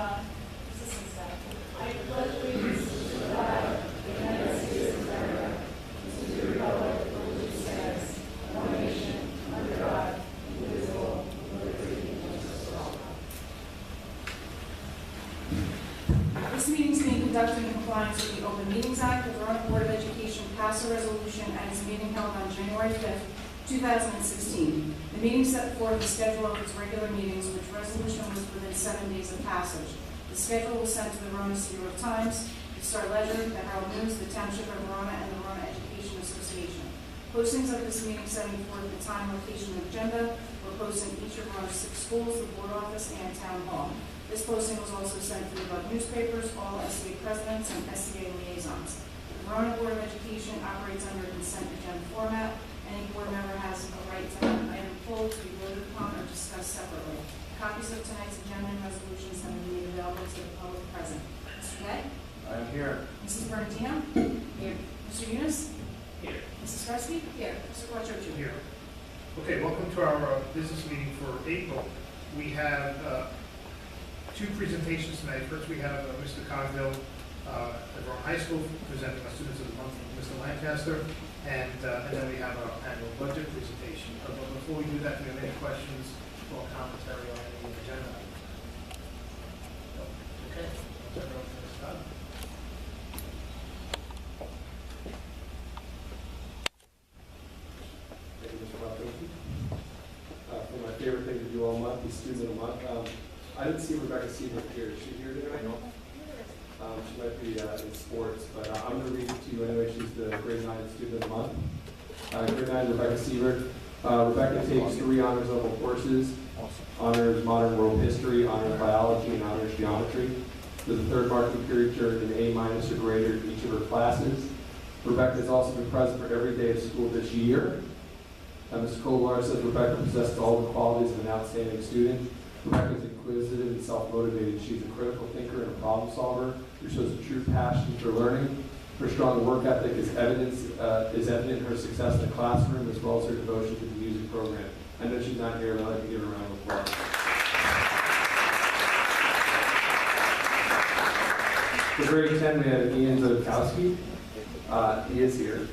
Assistant staff. I pledge allegiance to the flag of the United States of America, and to the republic for which it stands, one nation, under God, indivisible, with liberty and justice for all. This meeting is being conducted in compliance with the Open Meetings Act. The Verona Board of Education passed a resolution at its meeting held on January 5th, 2016. The meeting set forth the schedule of its regular meetings, which resolution was within 7 days of passage. The schedule was sent to the Verona City Times, the Star Ledger, the Herald News, the Township of Verona, and the Verona Education Association. Postings of this meeting setting forth the time, location, and agenda were posted in each of Verona's 6 schools, the board office, and town hall. This posting was also sent to the above newspapers, all SCA presidents, and SCA liaisons. The Verona Board of Education operates under a consent agenda format. Any board member has a right to have an item pulled to be voted upon or discussed separately. Copies of tonight's agenda and resolutions have been made available to the public present. Mr. Day? I am here. Mrs. Bernardino? Here. Mr. Yunus? Here. Mrs. Kresge? Here. Mr. Quattro? Here. Okay, welcome to our business meeting for April. We have 2 presentations tonight. First, we have Mr. Cogdill at Verona High School presenting our Students of the Month, Mr. Lancaster, and then we have our annual budget presentation. But before we do that, do we have any questions or commentary on any of the agenda items? No. Okay. Everyone can start. Thank you, Mr. Martinez. For my favorite thing to do all month is Student of the Month. I didn't see Rebecca Seaver here. Is she here tonight? No. She might be in sports, but I'm going to read it to you anyway. She's the grade 9 Student of the Month. Grade 9, Rebecca Seaver. Rebecca takes 3 honors level courses: honors modern world history, honors biology, and honors geometry. For the 3rd marking period, she earned an A- or greater in each of her classes. Rebecca has also been present for every day of school this year. Ms. Kolar says Rebecca possesses all the qualities of an outstanding student. Rebecca is inquisitive and self-motivated. She's a critical thinker and a problem solver who shows a true passion for learning. Her strong work ethic is evident in her success in the classroom, as well as her devotion to the music program. I know she's not here, but I'd like to give her a round of applause. For grade 10, we have Ian Zodkowski. He is here.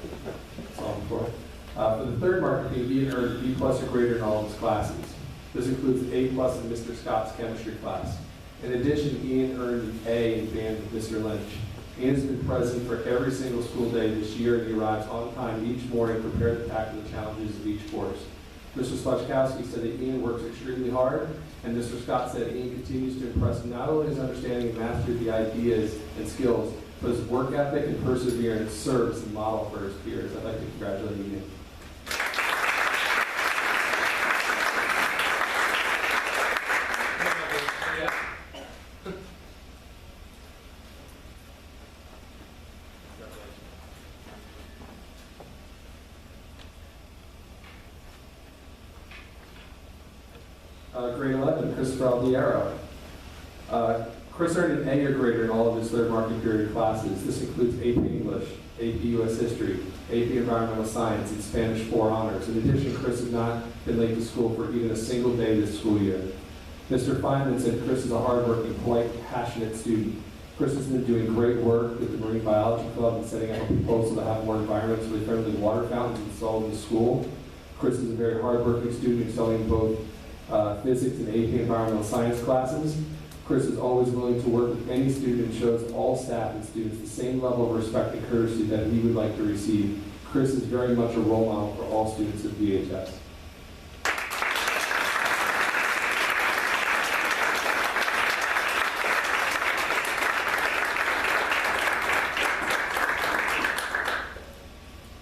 Saw him before. For the 3rd marking, Ian earned B+ or greater in all of his classes. This includes an A+ in Mr. Scott's chemistry class. In addition, Ian earned an A in band with Mr. Lynch. Ian has been present for every single school day this year, and he arrives on time each morning prepared to tackle the challenges of each course. Mr. Slutchkowski said that Ian works extremely hard, and Mr. Scott said Ian continues to impress not only his understanding and mastery of the ideas and skills, but his work ethic and perseverance serves as a model for his peers. I'd like to congratulate Ian. Grade 11, Christopher Aldiero. Chris earned an A or greater in all of his 3rd marking period classes. This includes AP English, AP US History, AP Environmental Science, and Spanish 4 honors. In addition, Chris has not been late to school for even a single day this school year. Mr. Feynman said Chris is a hardworking, polite, passionate student. Chris has been doing great work with the Marine Biology Club and setting up a proposal to have more environmentally friendly water fountains installed in the school. Chris is a very hardworking student excelling both physics and AP Environmental Science classes. Chris is always willing to work with any student and shows all staff and students the same level of respect and courtesy that he would like to receive. Chris is very much a role model for all students at VHS.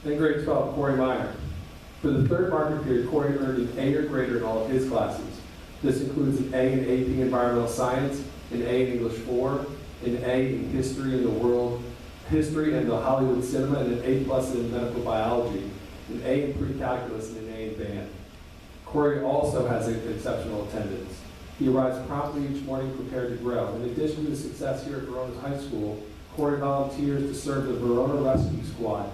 Then grade 12, Corey Meyer. For the 3rd marking period, Corey earned an A or greater in all of his classes. This includes an A in AP Environmental Science, an A in English 4, an A in History and the World History and the Hollywood Cinema, and an A+ in Medical Biology, an A in Pre-Calculus, and an A in Band. Corey also has exceptional attendance. He arrives promptly each morning prepared to grow. In addition to his success here at Verona High School, Corey volunteers to serve the Verona Rescue Squad.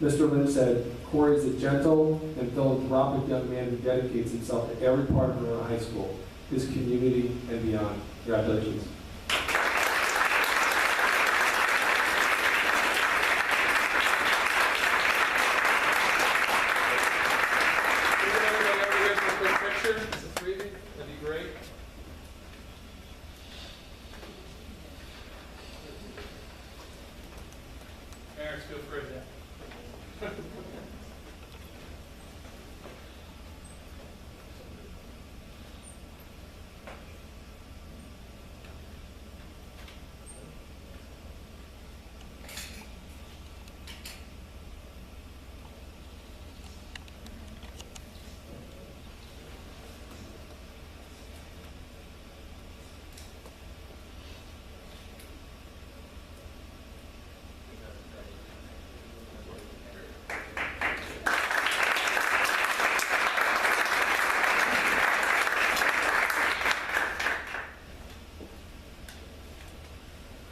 Mr. Lynch said, Corey is a gentle and philanthropic young man who dedicates himself to every part of Verona High School, his community, and beyond. Congratulations.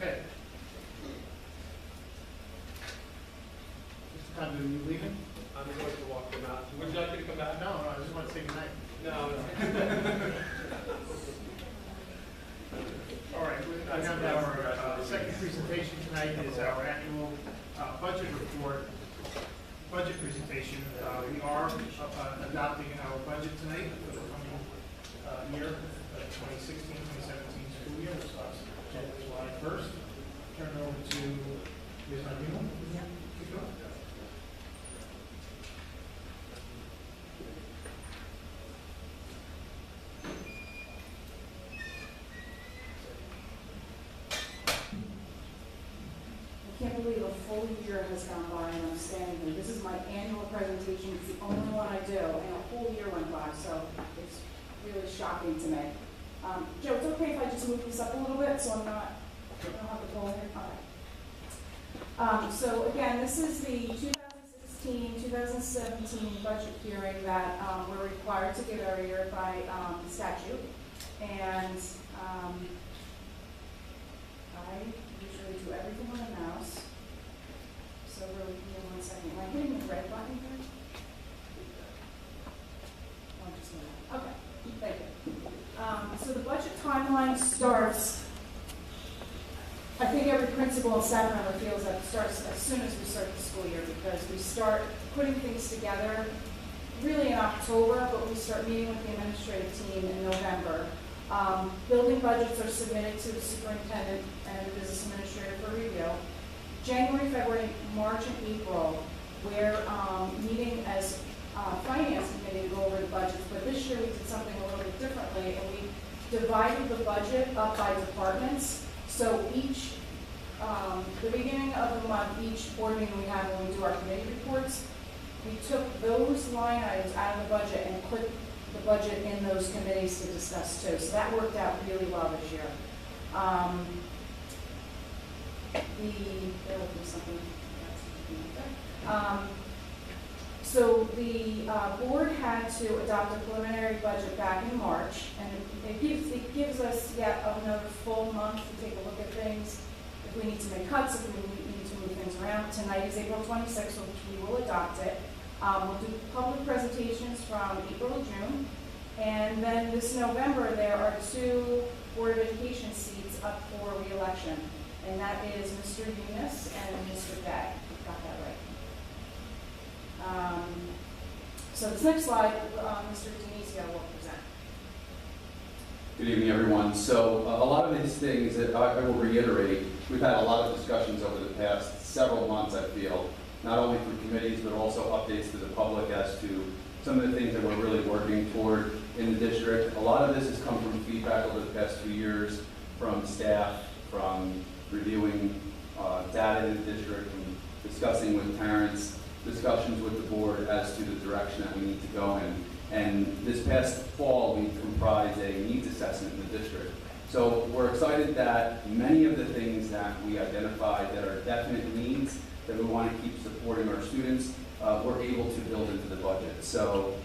Okay. Mr. Condon, are you leaving? I'm going to walk them out. Would you like me to come back? No, I just want to say goodnight. No. All right, we have our second presentation tonight is our annual budget report, budget presentation. We are adopting our budget tonight for the coming year, 2016, 2017 school year, which starts July 1st. Turn it over to Ms. Armino. Keep going. I can't believe a full year has gone by and I'm standing here. This is my annual presentation. It's the only one I do, and a whole year went by, so it's really shocking to me. Joe, it's okay if I just move this up a little bit so I don't have to pull in? Okay. So again, this is the 2016-2017 budget hearing that we're required to give every year by statute. And I usually do everything on the mouse. So really, give me 1 second. Am I hitting the red button here? Oh, just a minute. Okay, thank you. So the budget timeline starts, I think every principal and staff member feels that it starts as soon as we start the school year, because we start putting things together really in October, but we start meeting with the administrative team in November. Building budgets are submitted to the superintendent and the business administrator for review. January, February, March, and April, we're meeting as finance committee to go over the budgets, but this year we did something a little bit differently, and we divided the budget up by departments. So each, the beginning of the month, each board meeting we have when we do our committee reports, we took those line items out of the budget and put the budget in those committees to discuss too. So that worked out really well this year. There will be something. So the board had to adopt a preliminary budget back in March, and it gives us yet another full month to take a look at things. If we need to make cuts, if we need to move things around. Tonight is April 26th, so we will adopt it. We'll do public presentations from April to June. And then this November, there are 2 Board of Education seats up for re-election. And that is Mr. Eunice and Mr. Day. Got that right. So this next slide, Mr. Denizio will present. Good evening, everyone. So a lot of these things that I will reiterate, we've had a lot of discussions over the past several months, I feel, not only through committees, but also updates to the public as to some of the things that we're really working toward in the district. A lot of this has come from feedback over the past 2 years from staff, from reviewing data in the district, from discussing with parents, discussions with the board as to the direction that we need to go in. And this past fall, we comprised a needs assessment in the district. So we're excited that many of the things that we identified that are definite needs that we want to keep supporting our students, we're able to build into the budget. So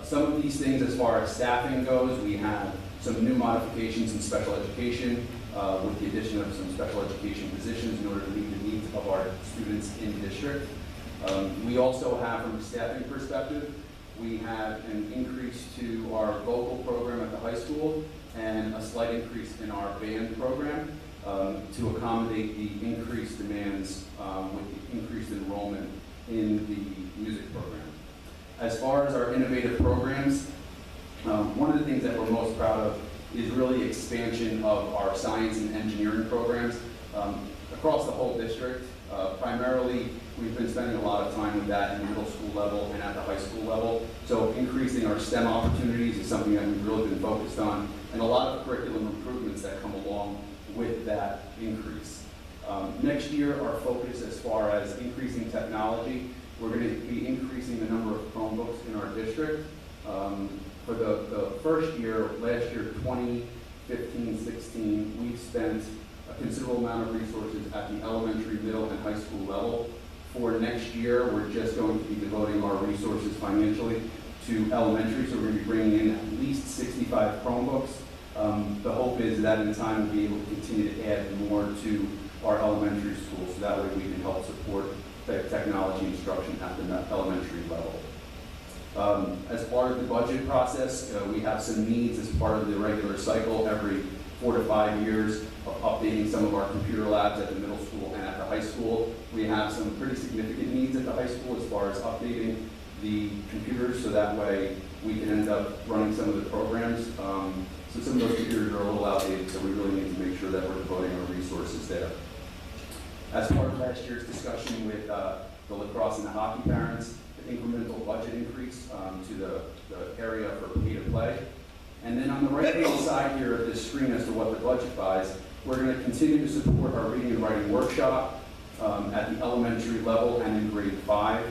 some of these things as far as staffing goes, we have some new modifications in special education with the addition of some special education positions in order to meet the needs of our students in district. We also have, from a staffing perspective, we have an increase to our vocal program at the high school and a slight increase in our band program to accommodate the increased demands with the increased enrollment in the music program. As far as our innovative programs, one of the things that we're most proud of is really expansion of our science and engineering programs across the whole district. Primarily, we've been spending a lot of time with that in the middle school level and at the high school level. So increasing our STEM opportunities is something that we've really been focused on, and a lot of curriculum improvements that come along with that increase. Next year, our focus as far as increasing technology, we're going to be increasing the number of Chromebooks in our district. For the first year, last year, 2015-16, we've spent a considerable amount of resources at the elementary, middle, and high school level. For next year, we're just going to be devoting our resources financially to elementary, so we're going to be bringing in at least 65 Chromebooks. The hope is that in time we'll be able to continue to add more to our elementary schools, so that way we can help support technology instruction at the elementary level. As part of the budget process, we have some needs as part of the regular cycle every 4 to 5 years of updating some of our computer labs at the middle school and at the high school. We have some pretty significant needs at the high school as far as updating the computers, so that way we can end up running some of the programs. So some of those computers are a little outdated, so we really need to make sure that we're devoting our resources there. As part of last year's discussion with the lacrosse and the hockey parents, the incremental budget increase to the area for pay to play. And then on the right-hand side here of this screen as to what the budget buys, we're going to continue to support our reading and writing workshop at the elementary level and in grade 5.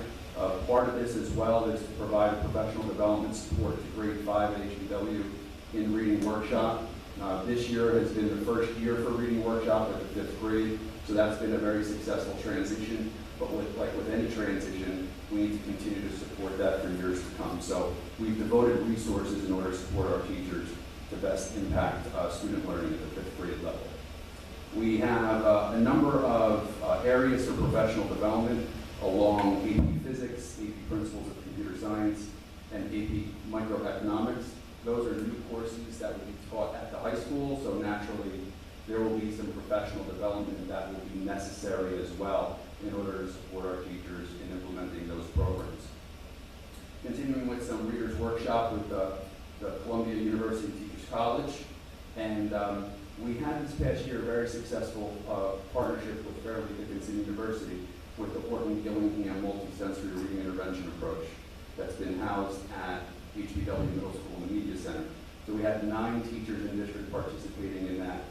Part of this as well is to provide professional development support to grade 5 at HBW in reading workshop. This year has been the first year for reading workshop at the 5th grade, so that's been a very successful transition. But like with any transition, we need to continue to support that for years to come. So we've devoted resources in order to support our teachers to best impact student learning at the 5th grade level. We have a number of areas for professional development along AP Physics, AP Principles of Computer Science, and AP Microeconomics. Those are new courses that will be taught at the high school, so naturally there will be some professional development that will be necessary as well in order to support our teachers in implementing those programs. Continuing with some readers workshop with the Columbia University Teachers College, and we had this past year a very successful partnership with Fairleigh Dickinson University with the Orton-Gillingham Multisensory Reading Intervention Approach that's been housed at HBW Middle School in the Media Center. So we had 9 teachers in district participating in that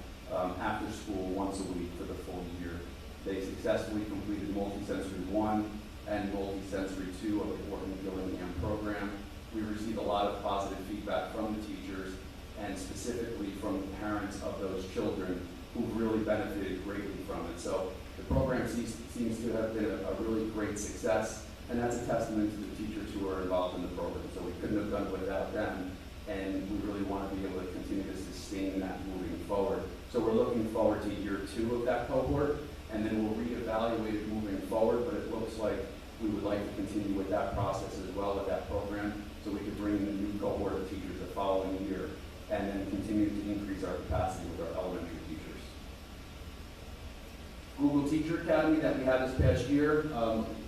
after school once a week for the full year. They successfully completed Multisensory 1 and Multisensory 2 of the Orton-Gillingham program. We received a lot of positive feedback from the teachers and specifically from the parents of those children who really benefited greatly from it. So the program seems to have been a really great success, and that's a testament to the teachers who are involved in the program. So we couldn't have done it without them, and we really want to be able to continue to sustain that moving forward. So we're looking forward to year 2 of that cohort, and then we'll reevaluate it moving forward, but it looks like we would like to continue with that process as well with that program, so we could bring in a new cohort of teachers the following year, and then continue to increase our capacity with our elementary teachers. Google Teacher Academy that we had this past year,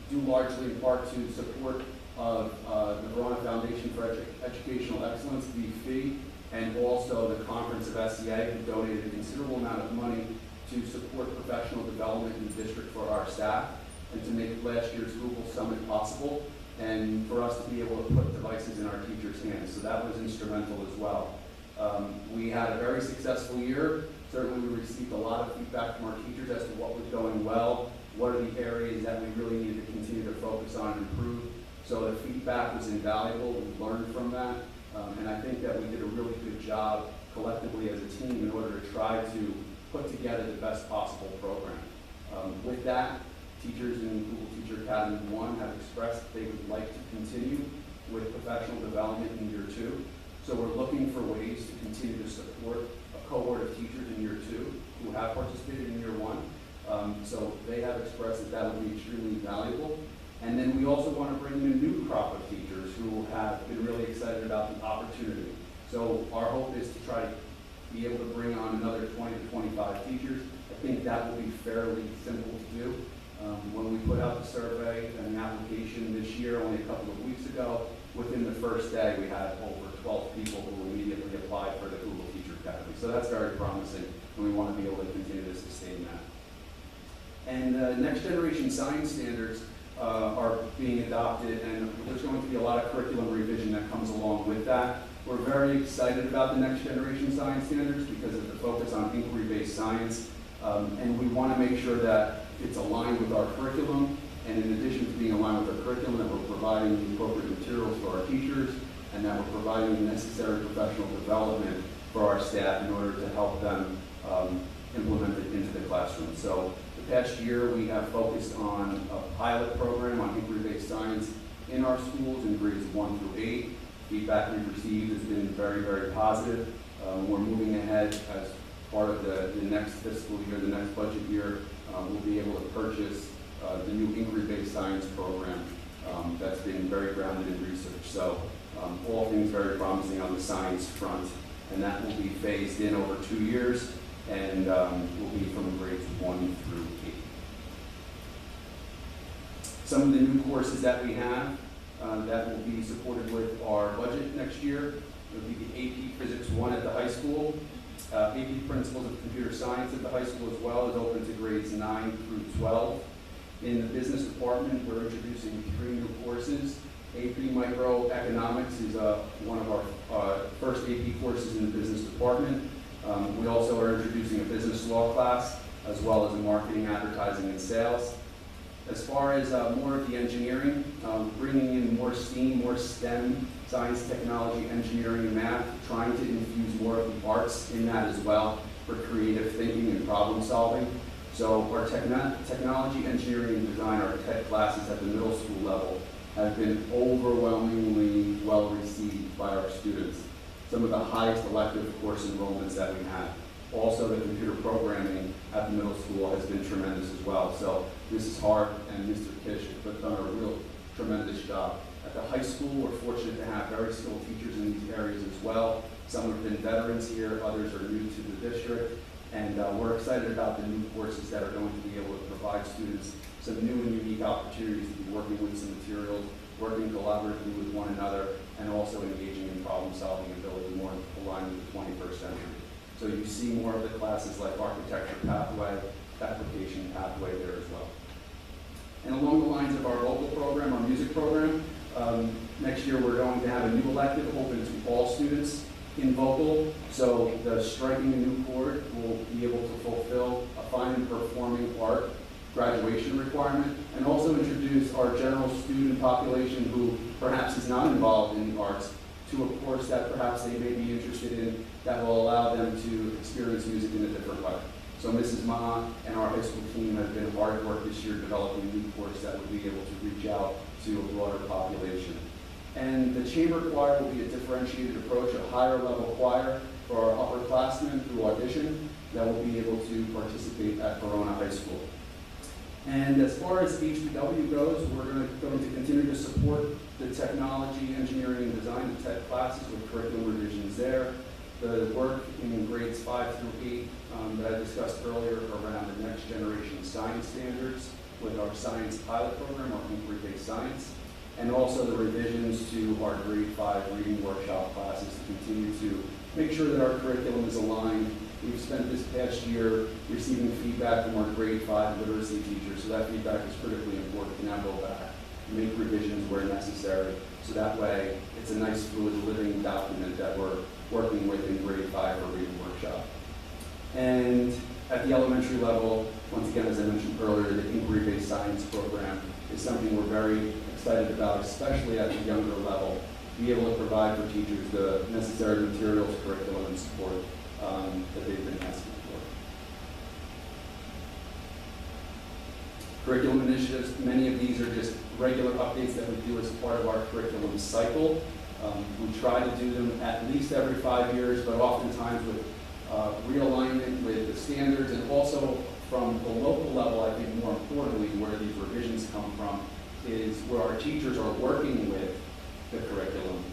due largely in part to support of the Verona Foundation for Educational Excellence, VFE, and also the Conference of SEA, who donated a considerable amount of money to support professional development in the district for our staff and to make last year's Google Summit possible and for us to be able to put devices in our teachers' hands. So that was instrumental as well. We had a very successful year. Certainly we received a lot of feedback from our teachers as to what was going well, what are the areas that we really needed to continue to focus on and improve. So the feedback was invaluable. We learned from that. And I think that we did a really good job collectively as a team in order to try to put together the best possible program. With that, teachers in Google Teacher Academy 1 have expressed they would like to continue with professional development in year 2. So we're looking for ways to continue to support a cohort of teachers in year 2 who have participated in year 1. So they have expressed that that would be extremely valuable. And then we also want to bring in a new crop of teachers who have been really excited about the opportunity. So our hope is to try to be able to bring on another 20 to 25 teachers. I think that will be fairly simple to do. When we put out the survey and the application this year, only a couple of weeks ago, within the first day we had over 12 people who immediately applied for the Google Teacher Academy. So that's very promising, and we want to be able to continue to sustain that. And next generation science standards are being adopted, and there's going to be a lot of curriculum revision that comes along with that. We're very excited about the next generation science standards because of the focus on inquiry-based science, and we want to make sure that it's aligned with our curriculum, and in addition to being aligned with our curriculum, that we're providing the appropriate materials for our teachers, and that we're providing the necessary professional development for our staff in order to help them implement it into the classroom. So the past year, we have focused on a pilot program on inquiry-based science in our schools in grades 1 through 8. Feedback we've received has been very, very positive. We're moving ahead as part of the next fiscal year, the next budget year. We'll be able to purchase the new inquiry-based science program that's been very grounded in research. So all things very promising on the science front, and that will be phased in over 2 years and will be from grades 1 through 8. Some of the new courses that we have that will be supported with our budget next year will be the AP Physics 1 at the high school, AP Principles of Computer Science at the high school as well, is open to grades 9 through 12. In the business department, we're introducing 3 new courses. AP Microeconomics is one of our first AP courses in the business department. We also are introducing a business law class as well as a marketing, advertising, and sales. As far as more of the engineering, bringing in more STEAM, more STEM, science, technology, engineering, and math, trying to infuse more of the arts in that as well for creative thinking and problem solving. So our technology, engineering, and design, our tech classes at the middle school level have been overwhelmingly well received by our students. Some of the highest elective course enrollments that we have. Also, the computer programming at the middle school has been tremendous as well. So Mrs. Hart and Mr. Kish have done a real tremendous job. At the high school, we're fortunate to have very skilled teachers in these areas as well. Some have been veterans here, others are new to the district. And we're excited about the new courses that are going to be able to provide students some new and unique opportunities to be working with some materials, working collaboratively with one another, and also engaging in problem-solving ability more aligned with the 21st century. So you see more of the classes like architecture pathway, application pathway there as well. And along the lines of our vocal program, our music program, next year we're going to have a new elective open to all students in vocal. So the striking a new chord will be able to fulfill a fine and performing art graduation requirement, and also introduce our general student population who perhaps is not involved in the arts to a course that perhaps they may be interested in that will allow them to experience music in a different way. So Mrs. Ma and our high school team have been hard at work this year developing a new course that would be able to reach out to a broader population. And the chamber choir will be a differentiated approach, a higher level choir for our upperclassmen through audition that will be able to participate at Verona High School. And as far as HPW goes, we're going to continue to support the technology, engineering, and design, the tech classes with curriculum revisions there. The work in grades 5 through 8 that I discussed earlier around the next generation science standards with our science pilot program, our inquiry-based science, and also the revisions to our grade 5 reading workshop classes to continue to make sure that our curriculum is aligned. We've spent this past year receiving feedback from our grade 5 literacy teachers, so that feedback is critically important to now go back and make revisions where necessary. So that way, it's a nice fluid living document that we're working with in grade 5 for reading workshop. And at the elementary level, once again, as I mentioned earlier, the inquiry-based science program is something we're very excited about, especially at the younger level, to be able to provide for teachers the necessary materials, curriculum, and support that they've been asking for. Curriculum initiatives, many of these are just regular updates that we do as part of our curriculum cycle. We try to do them at least every 5 years, but oftentimes with realignment with the standards, and also from the local level, I think more importantly, where these revisions come from, is where our teachers are working with the curriculum.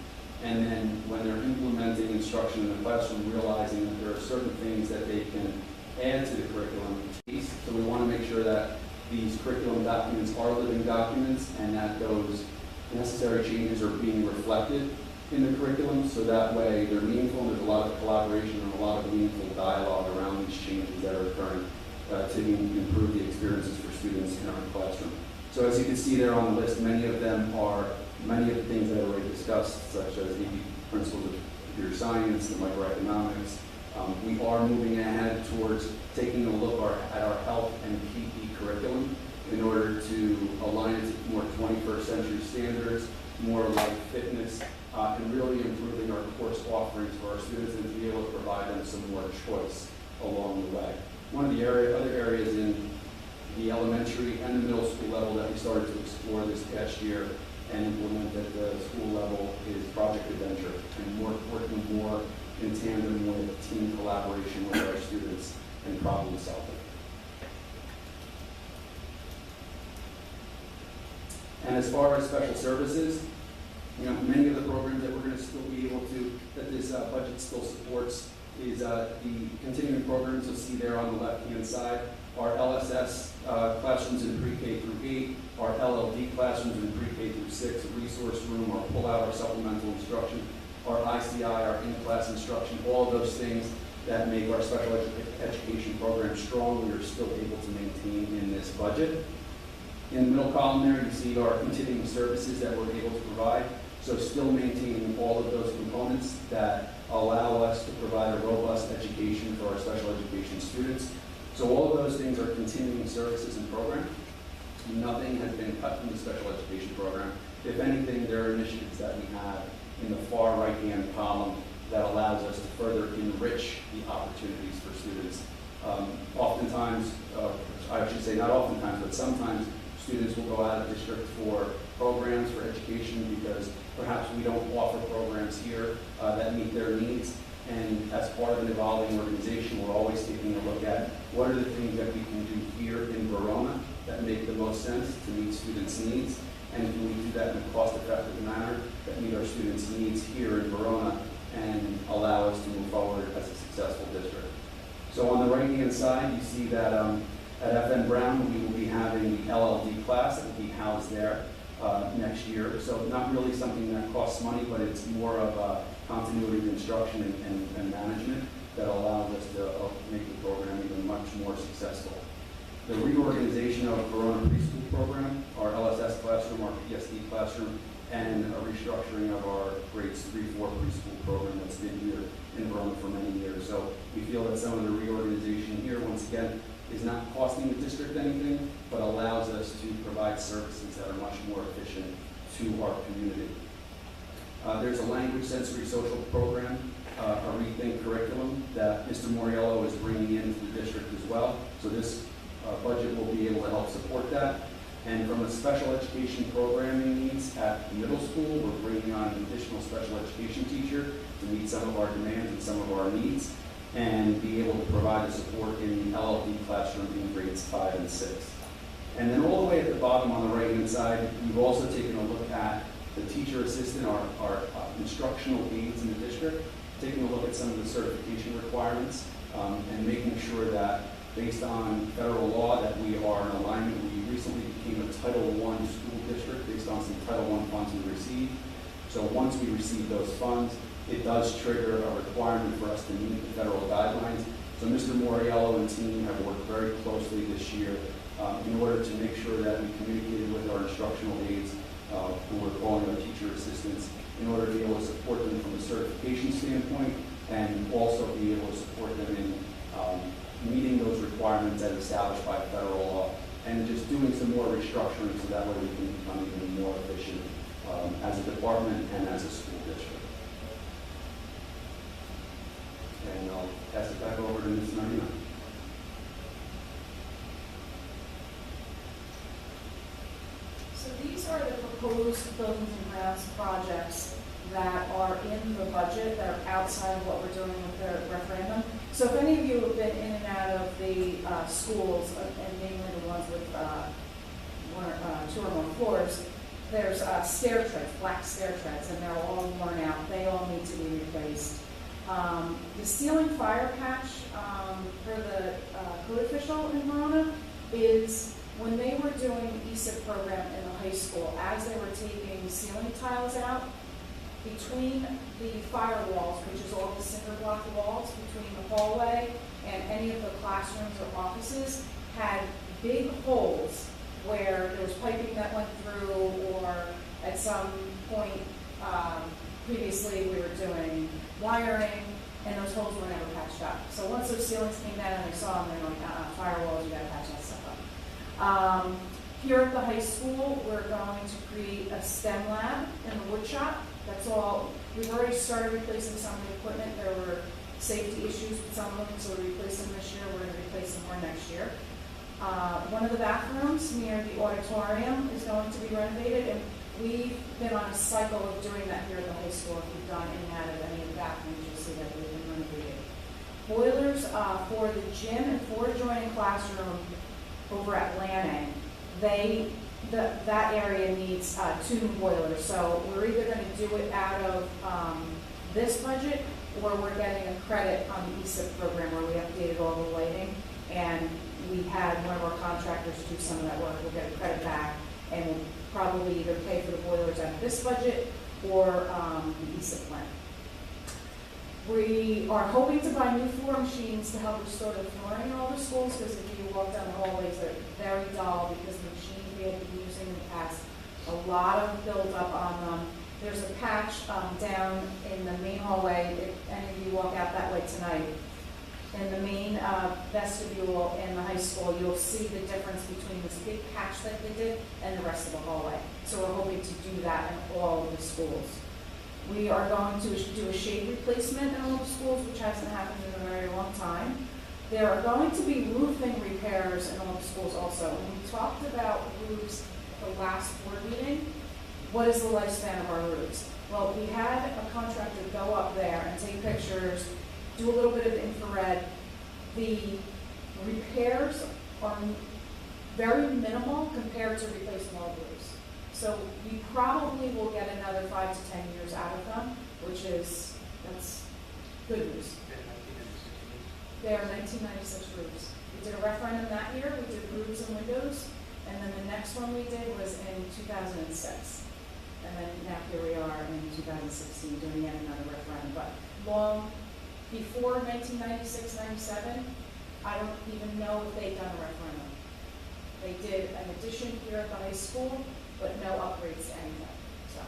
And then when they're implementing instruction in the classroom, realizing that there are certain things that they can add to the curriculum. So we want to make sure that these curriculum documents are living documents and that those necessary changes are being reflected in the curriculum, so that way they're meaningful and there's a lot of collaboration and a lot of meaningful dialogue around these changes that are occurring to improve the experiences for students in our classroom. So as you can see there on the list, many of them are many of the things that I already discussed, such as the principles of computer science, the microeconomics. We are moving ahead towards taking a look at our health and PE curriculum in order to align it to more 21st century standards, more like fitness, and really improving our course offerings for our students and to be able to provide them some more choice along the way. One of the other areas in the elementary and the middle school level that we started to explore this past year and implement at the school level is Project Adventure, and working more in tandem with team collaboration with our students and problem solving. And as far as special services, many of the programs that we're going to still be able to, that this budget still supports, is the continuing programs you'll see there on the left-hand side, our LSS classrooms in pre-K through 8, our LLD classrooms in pre-K through 6, a resource room, our pull-out, our supplemental instruction, our ICI, our in-class instruction, all of those things that make our special education program strong, we are still able to maintain in this budget. In the middle column there, you see our continuing services that we're able to provide. So still maintaining all of those components that allow us to provide a robust education for our special education students. So all of those things are continuing services and programs. Nothing has been cut from the special education program. If anything, there are initiatives that we have in the far right-hand column that allows us to further enrich the opportunities for students. Oftentimes, I should say not oftentimes, but sometimes students will go out of district for programs for education because perhaps we don't offer programs here that meet their needs. And as part of an evolving organization, we're always taking a look at what are the things that we can do here in Verona that make the most sense to meet students' needs, and can we do that in a cost-effective manner that meet our students' needs here in Verona and allow us to move forward as a successful district. So on the right-hand side, you see that at FN Brown, we will be having the LLD class that will be housed there next year. So not really something that costs money, but it's more of a continuity of instruction and management that allows us to make the program even much more successful. The reorganization of Verona preschool program, our LSS classroom, our PSD classroom, and a restructuring of our grades 3-4 preschool program that's been here in Verona for many years. So we feel that some of the reorganization here, once again, is not costing the district anything, but allows us to provide services that are much more efficient to our community. There's a language sensory social program, a rethink curriculum that Mr. Moriello is bringing into the district as well. So this budget will be able to help support that. And from a special education programming needs at the middle school, we're bringing on an additional special education teacher to meet some of our demands and some of our needs, and be able to provide the support in the LLD classroom in grades 5 and 6. And then all the way at the bottom on the right-hand side, we've also taken a look at the teacher assistant, our instructional aides in the district, taking a look at some of the certification requirements, and making sure that based on federal law that we are in alignment. We recently became a Title I school district based on some Title I funds we received. So once we receive those funds, it does trigger a requirement for us to meet the federal guidelines. So Mr. Moriello and team have worked very closely this year in order to make sure that we communicated with our instructional aides, who we're calling our teacher assistants, in order to be able to support them from a certification standpoint and also be able to support them in meeting those requirements as established by federal law, and just doing some more restructuring so that way we can become even more efficient as a department and as a school district. And I'll pass it back over to Ms. Marina. So these are the proposed buildings and grounds projects that are in the budget that are outside of what we're doing with the referendum. So if any of you have been in and out of the schools, and mainly the ones with two or more floors, there's stair treads, black stair treads, and they're all worn out. They all need to be replaced. The ceiling fire patch for the code official in Verona is when they were doing the ESIP program in the high school, as they were taking ceiling tiles out, between the firewalls, which is all the cinder block walls between the hallway and any of the classrooms or offices, had big holes where there was piping that went through, or at some point previously we were doing wiring, and those holes were never patched up. So once those ceilings came down and they saw them, they're like, firewalls, you gotta patch that stuff up. Here at the high school, we're going to create a STEM lab in the wood shop. That's all. We've already started replacing some of the equipment. There were safety issues with some of them, so we replaced them this year. We're going to replace them more next year. One of the bathrooms near the auditorium is going to be renovated, and We've been on a cycle of doing that here at the high school. If you've gone in and out of any of the bathrooms, you'll see that they've been renovated. Boilers for the gym and for adjoining classroom over at Lanning, that area needs 2 new boilers. So we're either going to do it out of this budget, or we're getting a credit on the ESIP program where we updated all the lighting, and we had one of our contractors do some of that work. We'll get a credit back, and we'll probably either pay for the boilers out of this budget or the ESIP plan. We are hoping to buy new floor machines to help restore the flooring in all the schools, because if you walk down the hallways, they're very dull because the machines we have been using in the past, a lot of buildup on them. There's a patch down in the main hallway, if any of you walk out that way tonight. In the main vestibule in the high school, you'll see the difference between this big patch that they did and the rest of the hallway. So we're hoping to do that in all of the schools. We are going to do a shade replacement in all of the schools, which hasn't happened in a very long time. There are going to be roofing repairs in all the schools also. When we talked about roofs at the last board meeting, what is the lifespan of our roofs? Well, we had a contractor go up there and take pictures, do a little bit of infrared. The repairs are very minimal compared to replacing all roofs. So we probably will get another 5 to 10 years out of them, that's good news. They are 1996 roofs. We did a referendum that year, we did roofs and windows, and then the next one we did was in 2006. And then now here we are in 2016 doing yet another referendum. But long before 1996, 97, I don't even know if they'd done a referendum. They did an addition here at the high school, but no upgrades to anything. So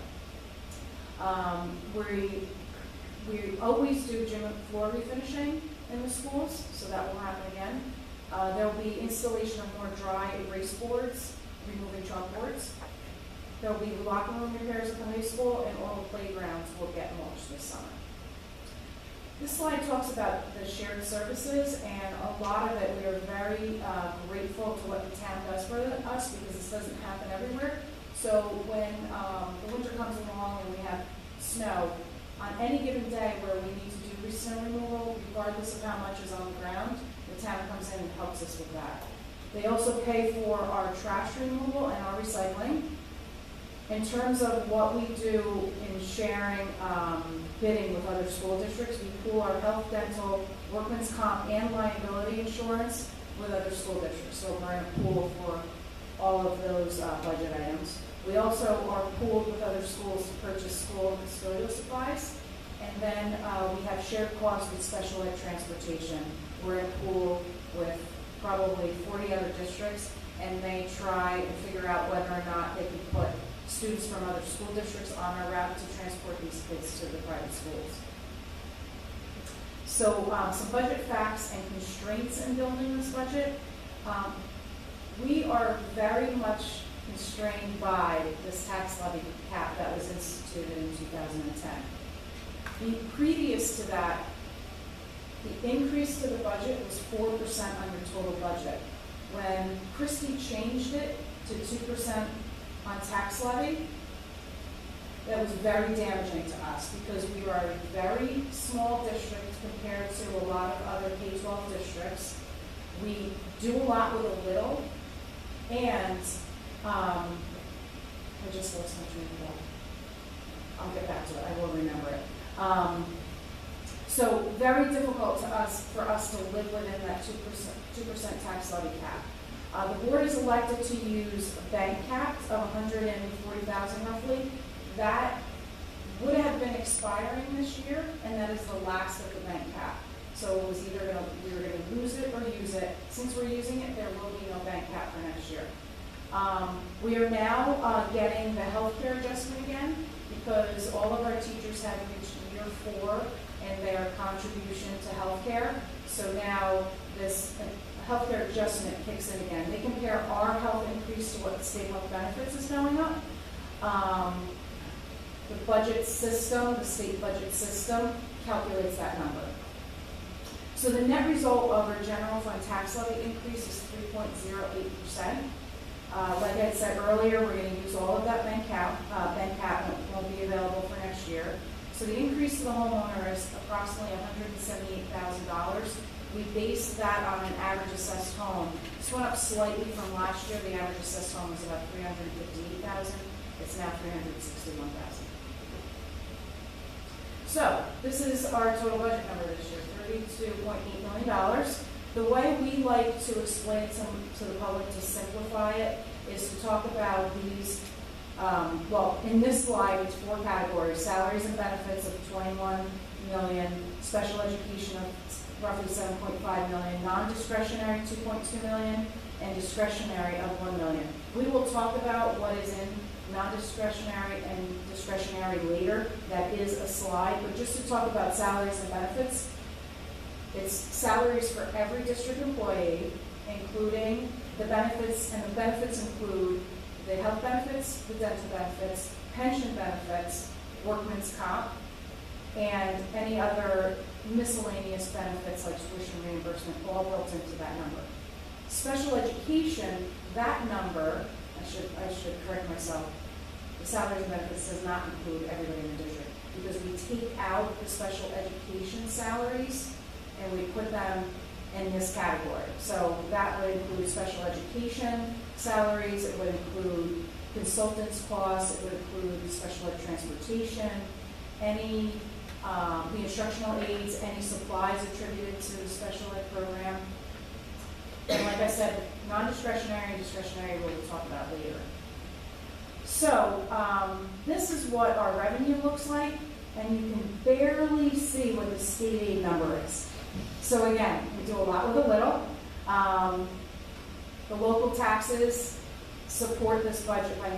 we always do gym and floor refinishing in the schools, so that will happen again. There will be installation of more dry erase boards, removing chalkboards. There will be locker room repairs at the high school, and all the playgrounds will get mulched this summer. This slide talks about the shared services, and a lot of it we are very grateful to what the town does for us, because this doesn't happen everywhere. So when the winter comes along and we have snow, on any given day where we need to do snow removal, regardless of how much is on the ground, the town comes in and helps us with that. They also pay for our trash removal and our recycling. In terms of what we do in sharing bidding with other school districts, we pool our health, dental, workman's comp, and liability insurance with other school districts. So we're in a pool for all of those budget items. We also are pooled with other schools to purchase school and custodial supplies. And then we have shared costs with special ed transportation. We're in a pool with probably 40 other districts, and they try and figure out whether or not they can put students from other school districts on our route to transport these kids to the private schools. So some budget facts and constraints in building this budget. We are very much constrained by this tax levy cap that was instituted in 2010. Previous to that, the increase to the budget was 4% on your total budget. When Christie changed it to 2% on tax levy, that was very damaging to us because we are a very small district compared to a lot of other K-12 districts. We do a lot with a little, and I just lost my train of thought. I'll get back to it. I will remember it. So very difficult for us to live within that 2% tax levy cap. The board is elected to use bank caps of $140,000 roughly. That would have been expiring this year, and that is the last of the bank cap. So it was either we were going to lose it or use it. Since we're using it, there will be no bank cap for next year. We are now getting the healthcare adjustment again because all of our teachers have reached year 4 in their contribution to healthcare. So now this healthcare adjustment kicks in again. They compare our health increase to what the state health benefits is going up. The budget system, the state budget system, calculates that number. So the net result of our general fund tax levy increase is 3.08%. Like I said earlier, we're going to use all of that bank cap. Bank cap won't be available for next year. So the increase to the homeowner is approximately $178,000. We based that on an average assessed home. This went up slightly from last year. The average assessed home was about $358,000. It's now $361,000. So this is our total budget number this year, $32.8 million. The way we like to explain it to the public to simplify it is to talk about these, well, in this slide, it's 4 categories: salaries and benefits of $21 million, special education of roughly $7.5 million, non-discretionary $2.2 million, and discretionary of $1 million. We will talk about what is in non-discretionary and discretionary later. That is a slide, but just to talk about salaries and benefits, it's salaries for every district employee, including the benefits, and the benefits include the health benefits, the dental benefits, pension benefits, workman's comp, and any other miscellaneous benefits like tuition reimbursement, all built into that number. Special education, that number, I should correct myself, the salaries and benefits does not include everybody in the district, because we take out the special education salaries and we put them in this category. So that would include special education salaries, it would include consultants costs, it would include special ed transportation, any the instructional aids, any supplies attributed to the special ed program. And like I said, non-discretionary and discretionary we'll talk about later. So this is what our revenue looks like, and you can barely see what the state aid number is. So again, we do a lot with a little. The local taxes support this budget by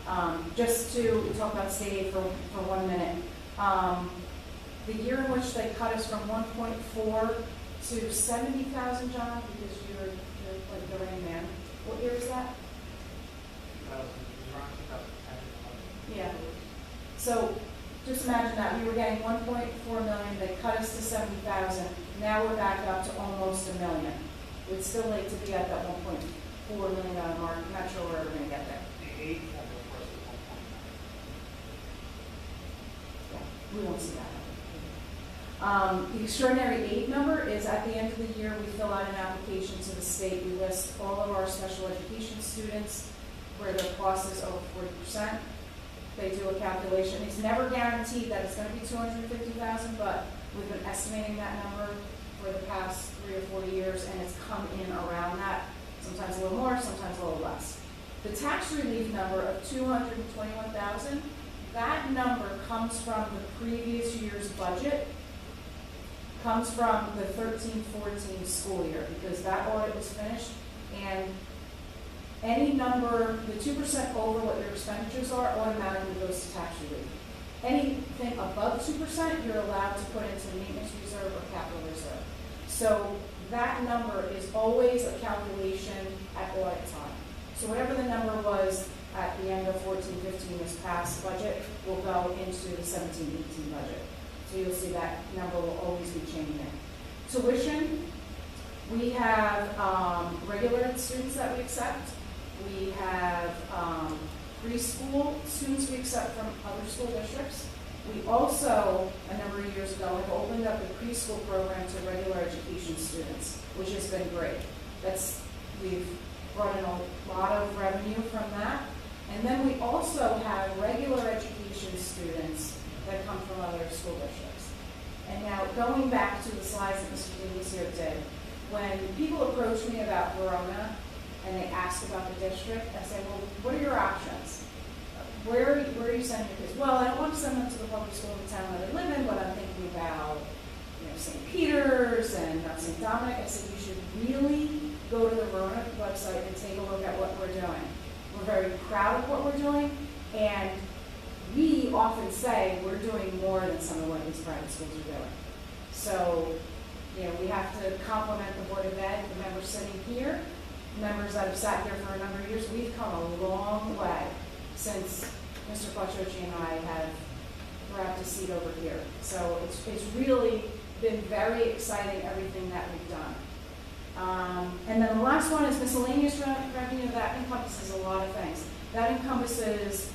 94%. Just to talk about state aid for 1 minute. The year in which they cut us from 1.4 to 70,000, John, because you're like the rain man. What year is that? Yeah. So just imagine that we were getting 1.4 million. They cut us to 70,000. Now we're back up to almost $1 million. We'd still like to be at that 1.4 million mark. I'm not sure where we're going to get there. The 8 formula We won't see that. The extraordinary aid number is at the end of the year, we fill out an application to the state. We list all of our special education students where their cost is over 40%. They do a calculation. It's never guaranteed that it's going to be $250,000, but we've been estimating that number for the past 3 or 4 years, and it's come in around that, sometimes a little more, sometimes a little less. The tax relief number of $221,000, that number comes from the previous year's budget, comes from the 13-14 school year, because that audit was finished, and any number, the 2% over what your expenditures are, automatically goes to tax relief. Anything above 2%, you're allowed to put into maintenance reserve or capital reserve. So that number is always a calculation at audit time. So whatever the number was at the end of 14-15, this past budget, will go into the 17-18 budget. So you'll see that number will always be changing. Tuition, we have regular students that we accept. We have preschool students we accept from other school districts. We also, a number of years ago, have opened up the preschool program to regular education students, which has been great. We've brought in a lot of revenue from that. And then we also have regular education students that come from other school districts. And now, going back to the slides that Mr. Davis here did, when people approach me about Verona and they ask about the district, I say, well, what are your options? Where are you sending your kids? Well, I don't want to send them to the public school in the town that I live in, but I'm thinking about St. Peter's and St. Dominic. I said, you should really go to the Verona website and take a look at what we're doing. We're very proud of what we're doing, and we often say we're doing more than some of what these private schools are doing. So, we have to compliment the Board of Ed, the members sitting here, members that have sat here for a number of years. We've come a long way since Mr. Quattrochi and I have grabbed a seat over here. So it's really been very exciting, everything that we've done. And then the last one is miscellaneous revenue. That encompasses a lot of things. That encompasses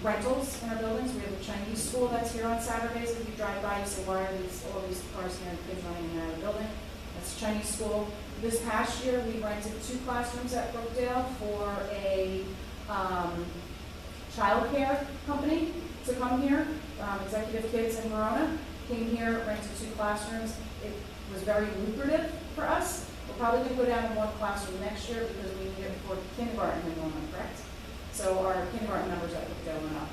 rentals in our buildings. We have a Chinese school that's here on Saturdays. If you drive by, you say, why are all these cars here and kids running in and out of the building? That's a Chinese school. This past year, we rented 2 classrooms at Brookdale for a child care company to come here. Executive Kids in Verona came here, rented 2 classrooms. It was very lucrative for us. We're probably going to go down to 1 classroom next year because we need it for kindergarten enrollment, correct? So our kindergarten numbers at Brookdale went up.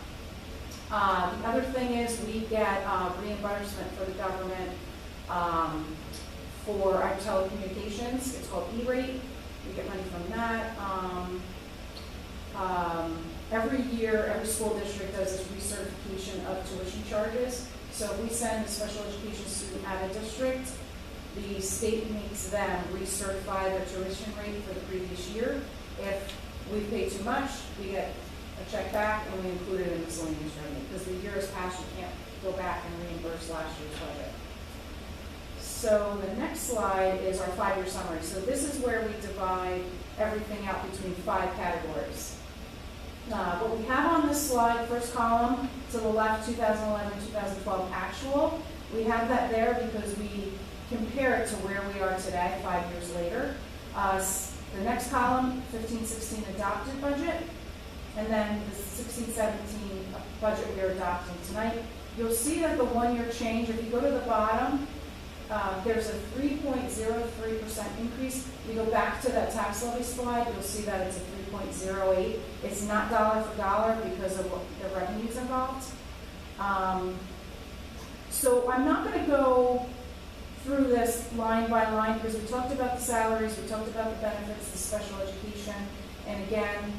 The other thing is we get reimbursement for the government for our telecommunications. It's called E-rate. We get money from that. Every year, every school district does this recertification of tuition charges. So if we send a special education student out of district, the state makes them recertify their tuition rate for the previous year. If we pay too much, we get a check back and we include it in miscellaneous revenue. Because the year has passed, you can't go back and reimburse last year's budget. So the next slide is our 5-year summary. So this is where we divide everything out between 5 categories. What we have on this slide, first column to the left, 2011, 2012 actual, we have that there because we compare it to where we are today, 5 years later. The next column, 15-16 adopted budget, and then the 16-17 budget we are adopting tonight. You'll see that the 1-year change, if you go to the bottom, there's a 3.03% increase. You go back to that tax levy slide, you'll see that it's a 3.08. It's not dollar for dollar because of what the revenues involved. So I'm not going to go through this line by line because we talked about the salaries, we talked about the benefits, the special education, and again,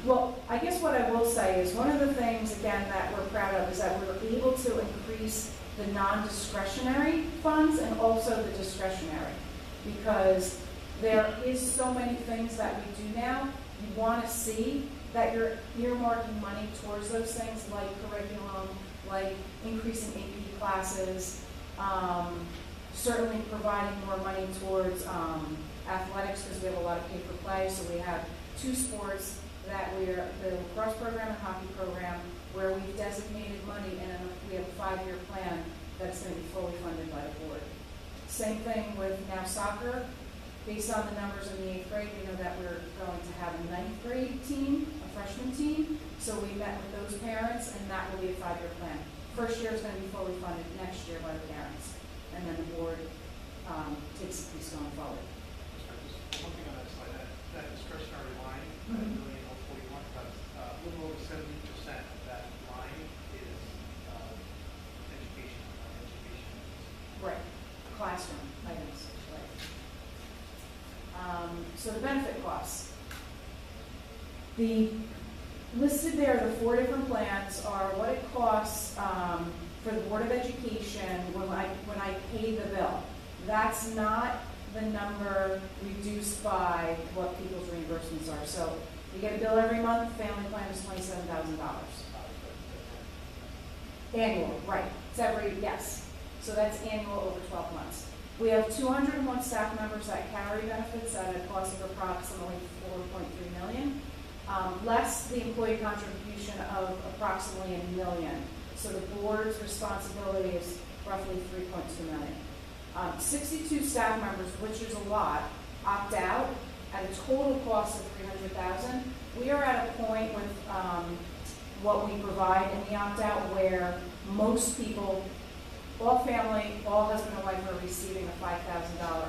well, I guess what I will say is one of the things, again, that we're proud of is that we're able to increase the non-discretionary funds and also the discretionary, because there is so many things that we do now. You want to see that you're earmarking money towards those things like curriculum, like increasing AP classes, certainly providing more money towards athletics because we have a lot of pay for play. So we have 2 sports that we're, the lacrosse program and hockey program, where we've designated money and we have a 5-year plan that's going to be fully funded by the board. Same thing with now soccer. Based on the numbers in the 8th grade, we know that we're going to have a 9th grade team, a freshman team. So we met with those parents, and that will be a 5-year plan. First year is going to be fully funded next year by the parents, and then the board takes the piece going forward. One thing on that slide, that discretionary line, that $1,041,000, a little over 70% of that line is education. Right, classroom items, right. So the benefit costs. The listed there, the 4 different plans are what it costs for the Board of Education when I pay the bill. That's not the number reduced by what people's reimbursements are. So you get a bill every month, family plan is $27,000. Annual, right. It's yes. So that's annual over 12 months. We have 201 staff members that carry benefits at a cost of approximately $4.3 million, less the employee contribution of approximately $1 million. So the board's responsibility is roughly $3.2 million. 62 staff members, which is a lot, opt out at a total cost of $300,000. We are at a point with what we provide in the opt-out where most people, all family, all husband and wife, are receiving a $5,000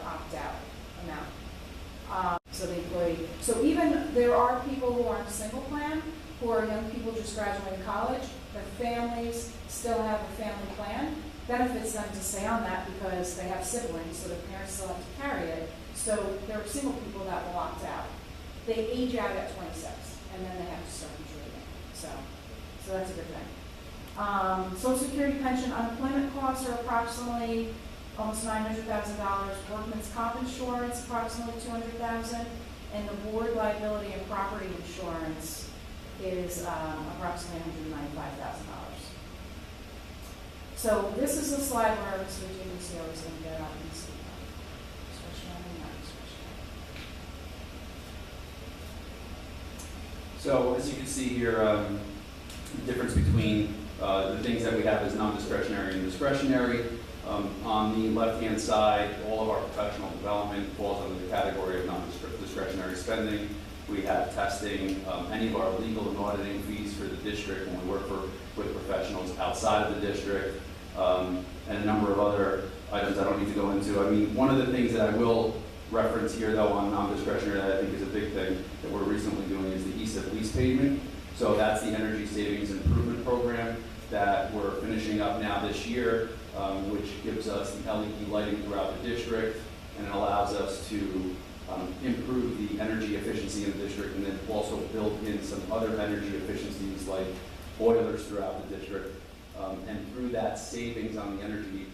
opt-out amount. So the employee. So even there are people who aren't single plan, who are young people just graduating college. Their families still have a family plan. Benefits them to stay on that because they have siblings, so their parents still have to carry it. So there are single people that will opt out. They age out at 26, and then they have to start contributing. So that's a good thing. Social Security, pension, unemployment costs are approximately almost $900,000. Workman's comp insurance, approximately $200,000, and the board liability and property insurance is approximately $195,000. So this is a slide where Mr. James always going to get out and see discretionary and non-discretionary. So as you can see here, the difference between the things that we have as non-discretionary and discretionary. On the left-hand side, all of our professional development falls under the category of non-discretionary spending. We have testing, any of our legal and auditing fees for the district when we work with professionals outside of the district, and a number of other items I don't need to go into. I mean, one of the things that I will reference here, though, on non-discretionary that I think is a big thing that we're recently doing is the ESIP lease payment. So that's the Energy Savings Improvement Program that we're finishing up now this year, which gives us the LED lighting throughout the district, and it allows us to improve the energy efficiency in the district, and then also build in some other energy efficiencies like boilers throughout the district. And through that savings on the energy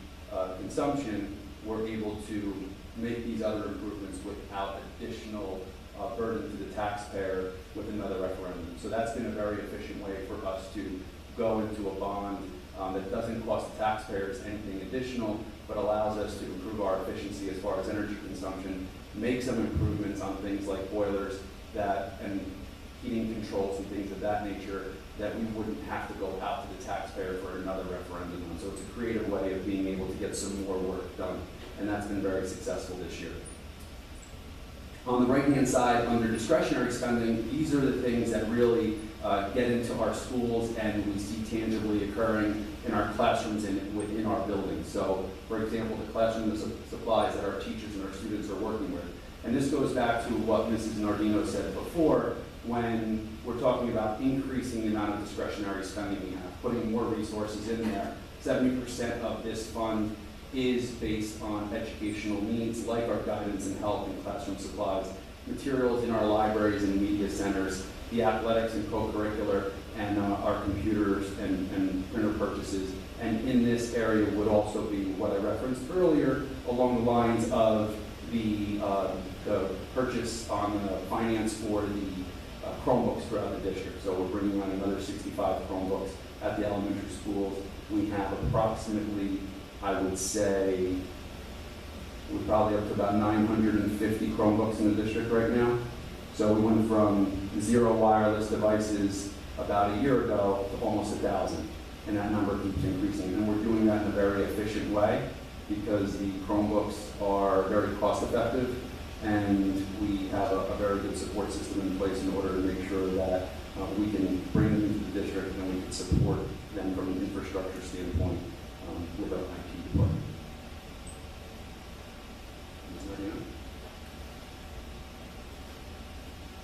consumption, we're able to make these other improvements without additional burden to the taxpayer with another referendum. So that's been a very efficient way for us to go into a bond that doesn't cost the taxpayers anything additional, but allows us to improve our efficiency as far as energy consumption, make some improvements on things like boilers and heating controls and things of that nature that we wouldn't have to go out to the taxpayer for another referendum on. So it's a creative way of being able to get some more work done, and that's been very successful this year. On the right-hand side, under discretionary spending, these are the things that really get into our schools and we see tangibly occurring in our classrooms and within our buildings. So, for example, the classroom supplies that our teachers and our students are working with. And this goes back to what Mrs. Nardino said before, when we're talking about increasing the amount of discretionary spending we have, putting more resources in there. 70% of this fund is based on educational needs like our guidance and help and classroom supplies, materials in our libraries and media centers, the athletics and co-curricular, and our computers and printer purchases. And in this area would also be what I referenced earlier along the lines of the purchase on the finance for the Chromebooks throughout the district. So we're bringing on another 65 Chromebooks at the elementary schools. We have approximately, I would say, we're probably up to about 950 Chromebooks in the district right now. So we went from 0 wireless devices about a year ago to almost 1,000, and that number keeps increasing. And we're doing that in a very efficient way because the Chromebooks are very cost effective, and we have a very good support system in place in order to make sure that we can bring them into the district and we can support them from an infrastructure standpoint with our IT department.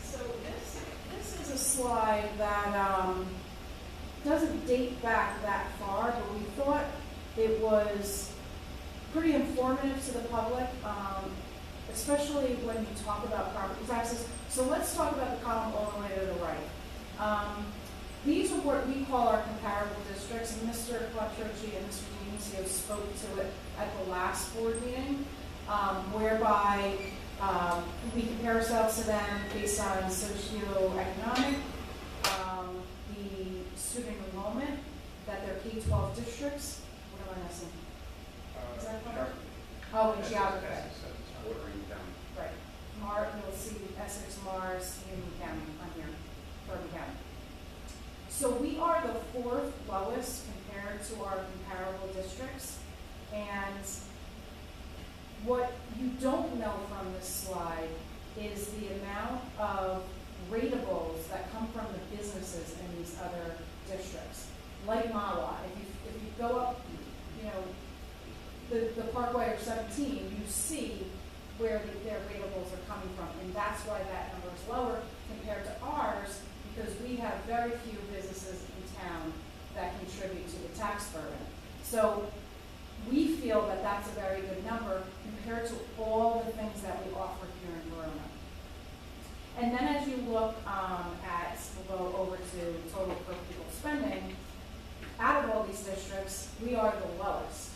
So this is a slide that doesn't date back that far, but we thought it was pretty informative to the public, especially when you talk about property taxes. So let's talk about the column all the way to the right. These are what we call our comparable districts, and Mr. Quattrochi and Mr. Dionisio spoke to it at the last board meeting, whereby we compare ourselves to them based on socioeconomic, the student enrollment, that they're K-12 districts. What am I missing? Is that correct? Oh, and geography. Right. You'll see Essex, Mars, Union County on here, Bourbon County. So we are the 4th lowest compared to our comparable districts. And what you don't know from this slide is the amount of ratables that come from the businesses in these other districts. Like Mawa, if you go up, the Parkway or 17, you see where their ratables are coming from, and that's why that number is lower compared to ours, because we have very few businesses in town that contribute to the tax burden. So we feel that that's a very good number compared to all the things that we offer here in Verona. And then as you look at, we'll go over to total per pupil spending, out of all these districts, we are the lowest.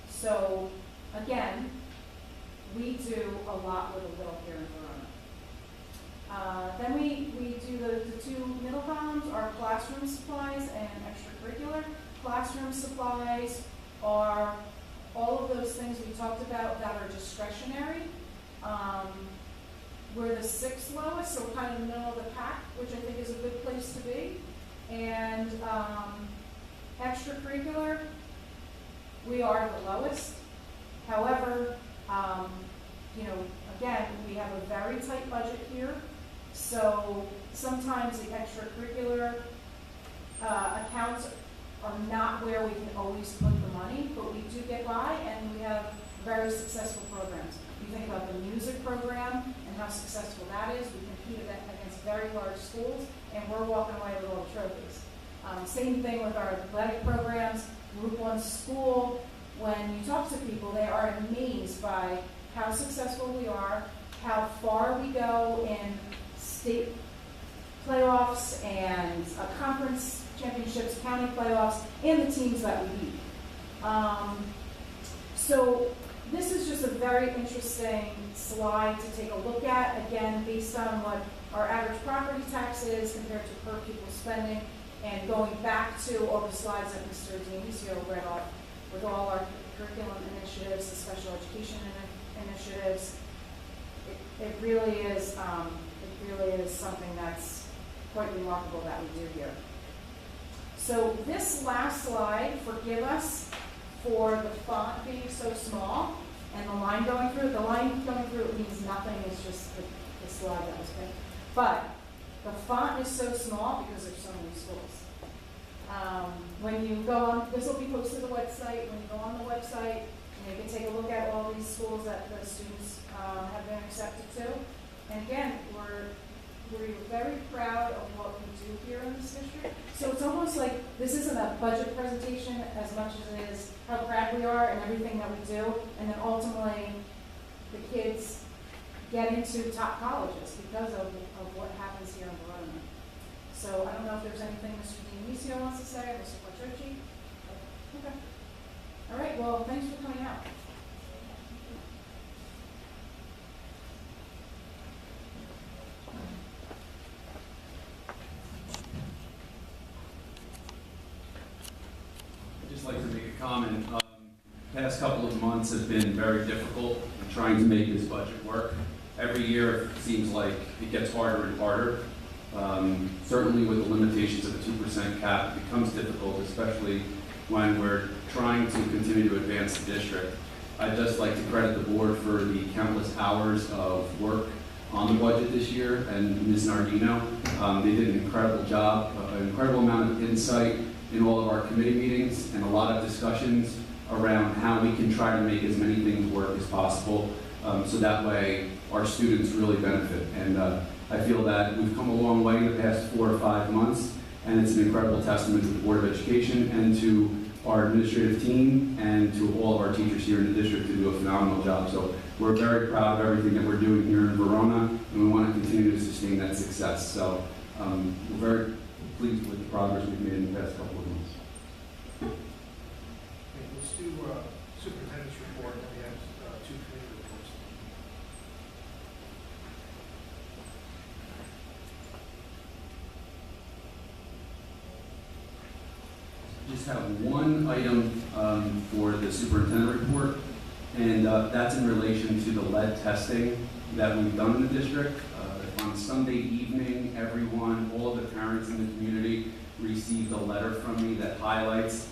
So again, we do a lot with a little here in Verona. Then we do the 2 middle columns, our classroom supplies and extracurricular. Classroom supplies are all of those things we talked about that are discretionary. we're the sixth lowest, so we're kind of in the middle of the pack, which I think is a good place to be. And extracurricular, we are the lowest. However, you know, again, we have a very tight budget here, so sometimes the extracurricular accounts are not where we can always put the money, but we do get by, and we have very successful programs. You think about the music program and how successful that is. We compete against very large schools, and we're walking away with all the trophies. Same thing with our athletic programs. Group 1 school, when you talk to people, they are amazed by how successful we are, how far we go in state playoffs and conference championships, county playoffs, and the teams that we beat. So this is just a very interesting slide to take a look at, again, based on what our average property tax is compared to per pupil spending, and going back to all the slides that Mr. Dionisio read off with all our curriculum initiatives, the special education initiatives. It really is something that's quite remarkable that we do here. So this last slide, forgive us for the font being so small and the line going through. The line going through it means nothing, it's just the slide that was picked. But the font is so small because there's so many schools. When you go on, this will be posted to the website. When you go on the website, you can take a look at all these schools that the students have been accepted to. And again, we're very proud of what we do here in this district. So it's almost like this isn't a budget presentation as much as it is how proud we are and everything that we do. And then ultimately, the kids get into top colleges because of what happens here in Verona. So I don't know if there's anything Mr. Dionisio wants to say, or Mr. Quattrochi. Okay. All right, well, thanks for coming out. I'd just like to make a comment. Past couple of months have been very difficult in trying to make this budget work. Every year it seems like it gets harder and harder. Certainly with the limitations of a 2% cap, it becomes difficult, especially when we're trying to continue to advance the district. I'd just like to credit the board for the countless hours of work on the budget this year, and Ms. Nardino. They did an incredible job, an incredible amount of insight in all of our committee meetings, and a lot of discussions around how we can try to make as many things work as possible, so that way our students really benefit. And I feel that we've come a long way in the past 4 to 5 months, and it's an incredible testament to the Board of Education and to our administrative team and to all of our teachers here in the district to do a phenomenal job. So we're very proud of everything that we're doing here in Verona, and we want to continue to sustain that success. So we're very pleased with the progress we've made in the past couple of months. Okay, let's do superintendent's report, and we have 2 committee reports. Just have one item for the superintendent report, and that's in relation to the lead testing that we've done in the district. On Sunday evening, everyone, all of the parents in the community received a letter from me that highlights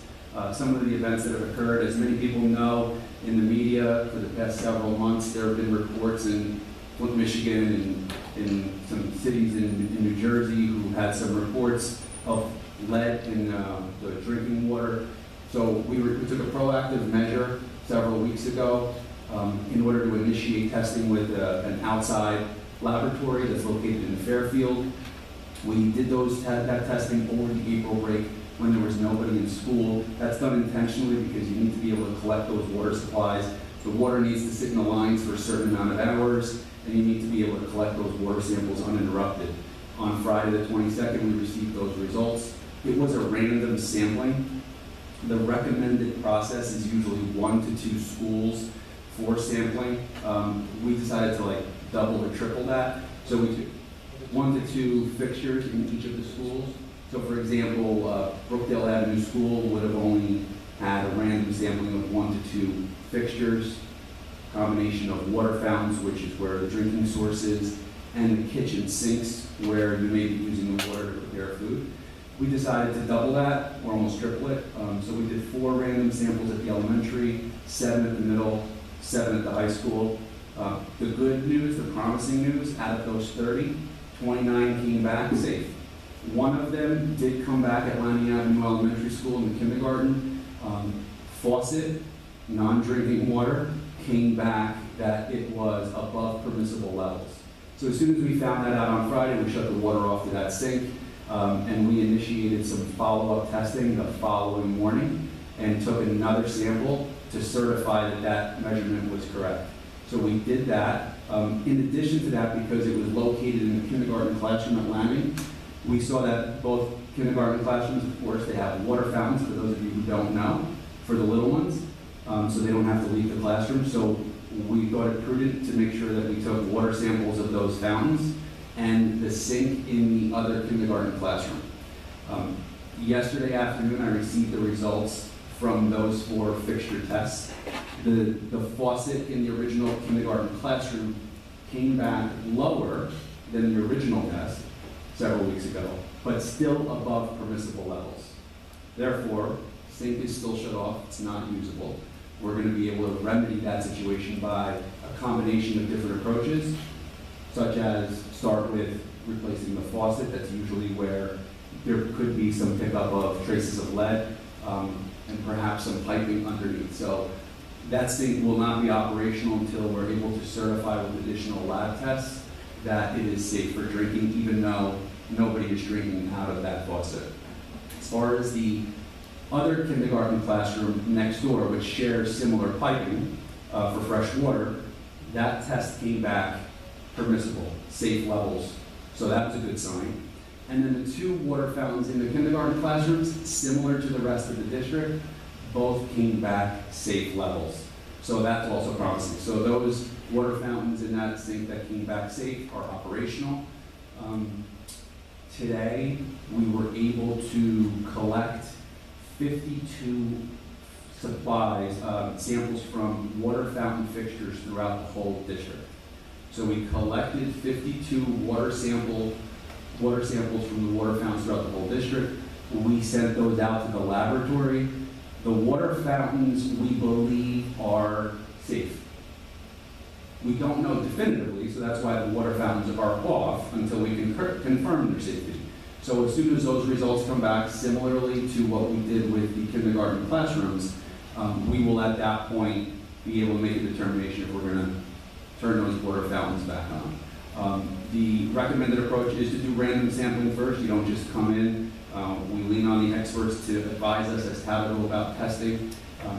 some of the events that have occurred. As many people know, in the media for the past several months, there have been reports in Flint, Michigan, and in some cities in New Jersey who had some reports of lead in the drinking water. So we took a proactive measure several weeks ago in order to initiate testing with an outside laboratory that's located in Fairfield. We did that testing over the April break when there was nobody in school. That's done intentionally because you need to be able to collect those water supplies. The water needs to sit in the lines for a certain amount of hours, and you need to be able to collect those water samples uninterrupted. On Friday the 22nd, we received those results. It was a random sampling. The recommended process is usually 1 to 2 schools for sampling. We decided to double or triple that. So we took 1 to 2 fixtures in each of the schools. So for example, Brookdale Avenue School would have only had a random sampling of 1 to 2 fixtures. combination of water fountains, which is where the drinking source is, and the kitchen sinks, where you may be using the water to prepare food. We decided to double that, or almost triple it. So we did 4 random samples at the elementary, 7 at the middle, 7 at the high school. The good news, the promising news, out of those 30, 29 came back safe. One of them did come back at Lanning Avenue Elementary School in the kindergarten. Faucet, non-drinking water, came back that it was above permissible levels. So as soon as we found that out on Friday, we shut the water off to that sink, and we initiated some follow-up testing the following morning and took another sample to certify that that measurement was correct. So we did that. In addition to that, because it was located in the kindergarten classroom at Lanning, we saw that both kindergarten classrooms, of course, they have water fountains, for those of you who don't know, for the little ones, so they don't have to leave the classroom. So we thought it prudent to make sure that we took water samples of those fountains and the sink in the other kindergarten classroom. Yesterday afternoon, I received the results from those 4 fixture tests. The faucet in the original kindergarten classroom came back lower than the original test several weeks ago, but still above permissible levels. Therefore, sink is still shut off, it's not usable. We're going to be able to remedy that situation by a combination of different approaches, such as start with replacing the faucet. That's usually where there could be some pickup of traces of lead, and perhaps some piping underneath. So that sink will not be operational until we're able to certify with additional lab tests that it is safe for drinking, even though nobody is drinking out of that faucet. As far as the other kindergarten classroom next door, which shares similar piping for fresh water, that test came back permissible, safe levels. So that was a good sign. And then the 2 water fountains in the kindergarten classrooms, similar to the rest of the district, both came back safe levels. So that's also promising. So those water fountains in that sink that came back safe are operational. Today, we were able to collect 52 supplies, samples from water fountain fixtures throughout the whole district. So we collected 52 water samples from the water fountains throughout the whole district. We sent those out to the laboratory. The water fountains, we believe, are safe. We don't know definitively, so that's why the water fountains are off until we can confirm their safety. So as soon as those results come back, similarly to what we did with the kindergarten classrooms, we will at that point be able to make a determination if we're going to turn those water fountains back on. The recommended approach is to do random sampling first. You don't just come in. We lean on the experts to advise us as to how to go about testing.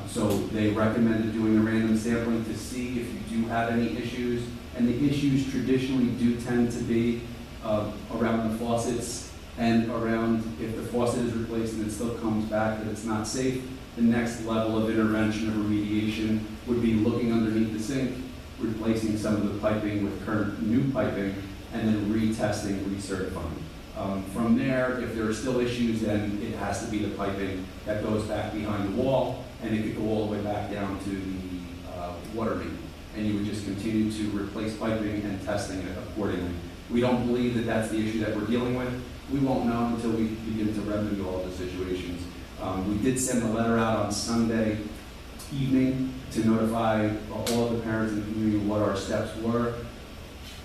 So they recommended doing a random sampling to see if you do have any issues. And the issues traditionally do tend to be around the faucets and around if the faucet is replaced and it still comes back that it's not safe. The next level of intervention or remediation would be looking underneath the sink, replacing some of the piping with current new piping, and then retesting, recertifying. From there, if there are still issues, then it has to be the piping that goes back behind the wall, and it could go all the way back down to the water main. And you would just continue to replace piping and testing it accordingly. We don't believe that that's the issue that we're dealing with. We won't know until we begin to remedy all the situations. We did send a letter out on Sunday evening to notify all of the parents in the community what our steps were,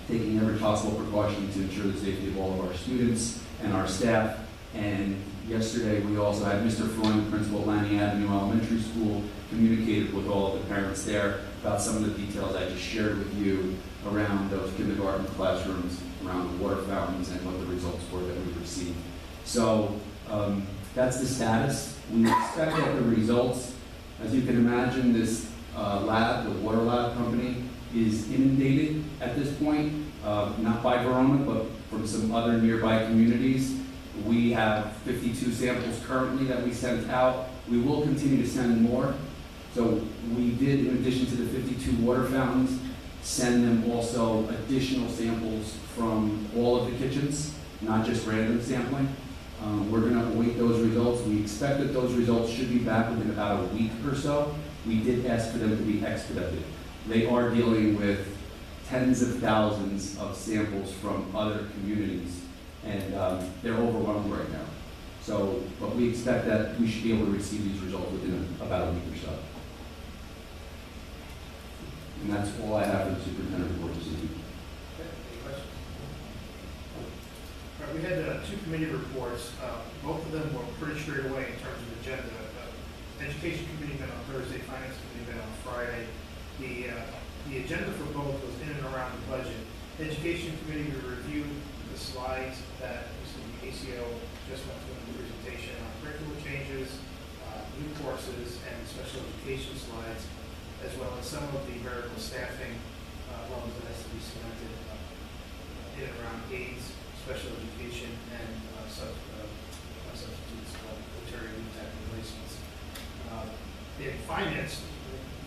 taking every possible precaution to ensure the safety of all of our students and our staff. And yesterday, we also had Mr. Verona, principal at Lanning Avenue Elementary School, communicated with all of the parents there about some of the details I just shared with you around those kindergarten classrooms, around the water fountains, and what the results were that we received. So that's the status. We expect that the results, as you can imagine, this lab, the water lab company, is inundated at this point, not by Verona, but from some other nearby communities. We have 52 samples currently that we sent out. We will continue to send more. So we did, in addition to the 52 water fountains, send them also additional samples from all of the kitchens, not just random sampling. We're going to await those results. We expect that those results should be back within about a week or so. We did ask for them to be expedited. they are dealing with tens of thousands of samples from other communities, and they're overwhelmed right now. So, but we expect that we should be able to receive these results within about a week or so. And that's all I have for the superintendent report this evening. Okay, any questions? All right, we had two committee reports. Both of them were pretty straight away in terms of agenda. Education committee met on Thursday, finance committee met on Friday. The agenda for both was in and around the budget. Education committee reviewed the slides that Mr. ACO just went through in the presentation on curricular changes, new courses, and special education slides, as well as some of the variable staffing levels that has to be cemented in and around aids, special education, and substitutes, military and tech replacements. In finance,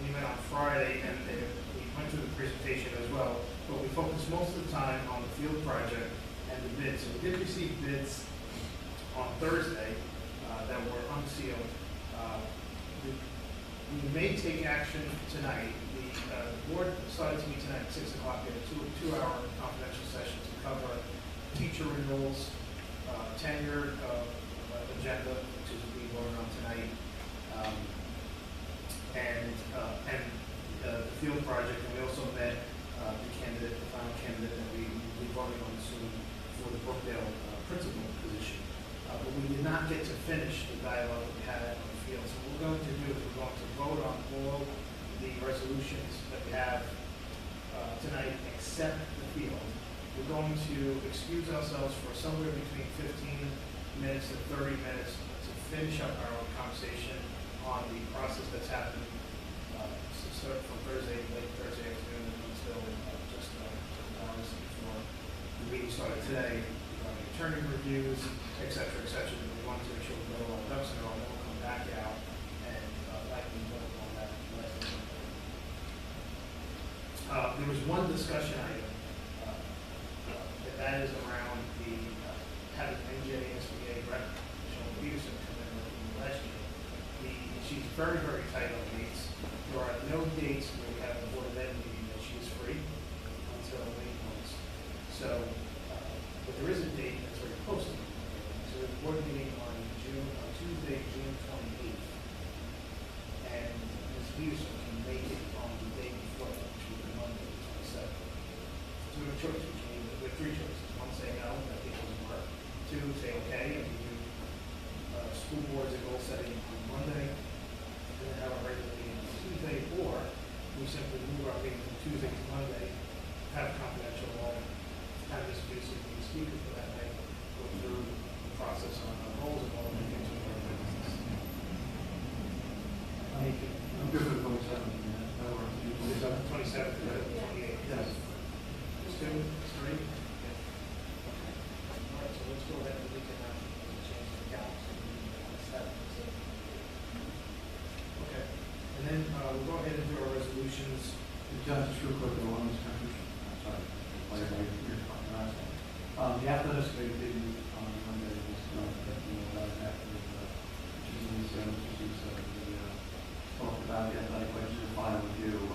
we met on Friday, and we went through the presentation as well, but we focused most of the time on the field project and the bids. So we did receive bids on Thursday that were unsealed. We may take action tonight. The board decided to meet tonight at 6 o'clock in a two-hour confidential session to cover teacher renewals, tenure agenda, which is being voted on tonight, and the field project. And we also met the final candidate that we will be voting on soon for the Brookdale principal position. But we did not get to finish the dialogue that we had on the field. So what we're going to do is we're going to vote on all the resolutions that we have tonight except the field. We're going to excuse ourselves for somewhere between 15 minutes and 30 minutes to finish up our conversation on the process that's happened from Thursday, late Thursday afternoon until just hours before the meeting started today, regarding attorney reviews, et cetera, et cetera. We want to make sure we go all ducks in a row, and then we'll come back out and likely vote on that last meeting. There was one discussion item, that is around the having NJSBA rep, Sean Peterson, come in last year. She's very, very tight on dates. There are no dates where we have a Board of Ed meeting that she's free until May months. So, but there is a date that's very close to the board meeting. So there's a board meeting on Tuesday, June 28th. And Ms. Peterson can make it on the day before that, which will be Monday, the 27th. So we have a choice between, we have three choices. One, say no, that it doesn't work. Two, say okay, and we do school boards and goal setting on Monday, and then have a regular meeting on Tuesday, or we simply move our meeting from Tuesday to Monday, have a confidential moment, have this Peterson be the speaker for that night, go through the process on our goals and all the things with our business. I'm good for the 27th. That works. 27th to the 28th. Yes. Ms. Two, Ms. Three? Yeah. All right, so let's go ahead and we can change the calendar. Okay, and then we'll go ahead and do our resolutions. John, just real quick, on this contribution. Sorry. The athletics committee did meet on Monday, this month, after the talked about the athletic questions and final review,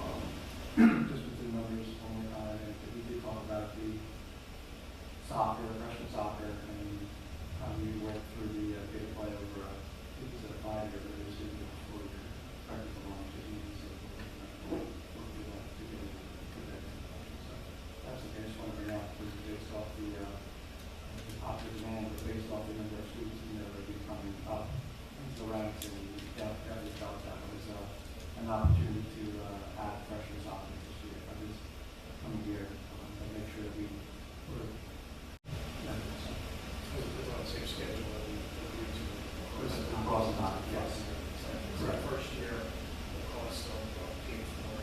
just with the numbers only on it. We did talk about the soccer, freshman soccer, and how we work through the big play over, I think it's a 5-year, but it was in the 4-year practical launch. It means that we'll be able to get that. So that's okay. I just want to bring out because based off the popular demand, but based off the number of students in there that are coming up into the ranks, and we definitely felt that was an opportunity to add freshman soccer this year, or this coming year, and make sure that we were. It's on the same schedule that we agreed to. Across the top, yes. So the first year, the cost of paying for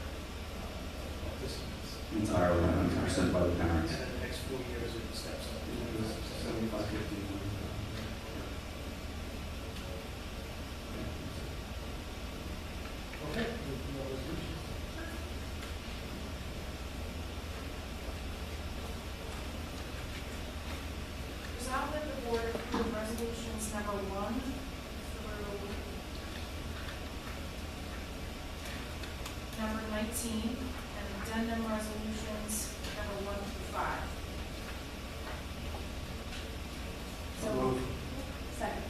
participants. Entirely 100% by the parents. And then the next 4 years, it steps up. 75, 50. Okay, no resolutions. Resolved that the board approve resolutions number 1 through number 19, addendum resolutions number 1 through 5. So moved. Second.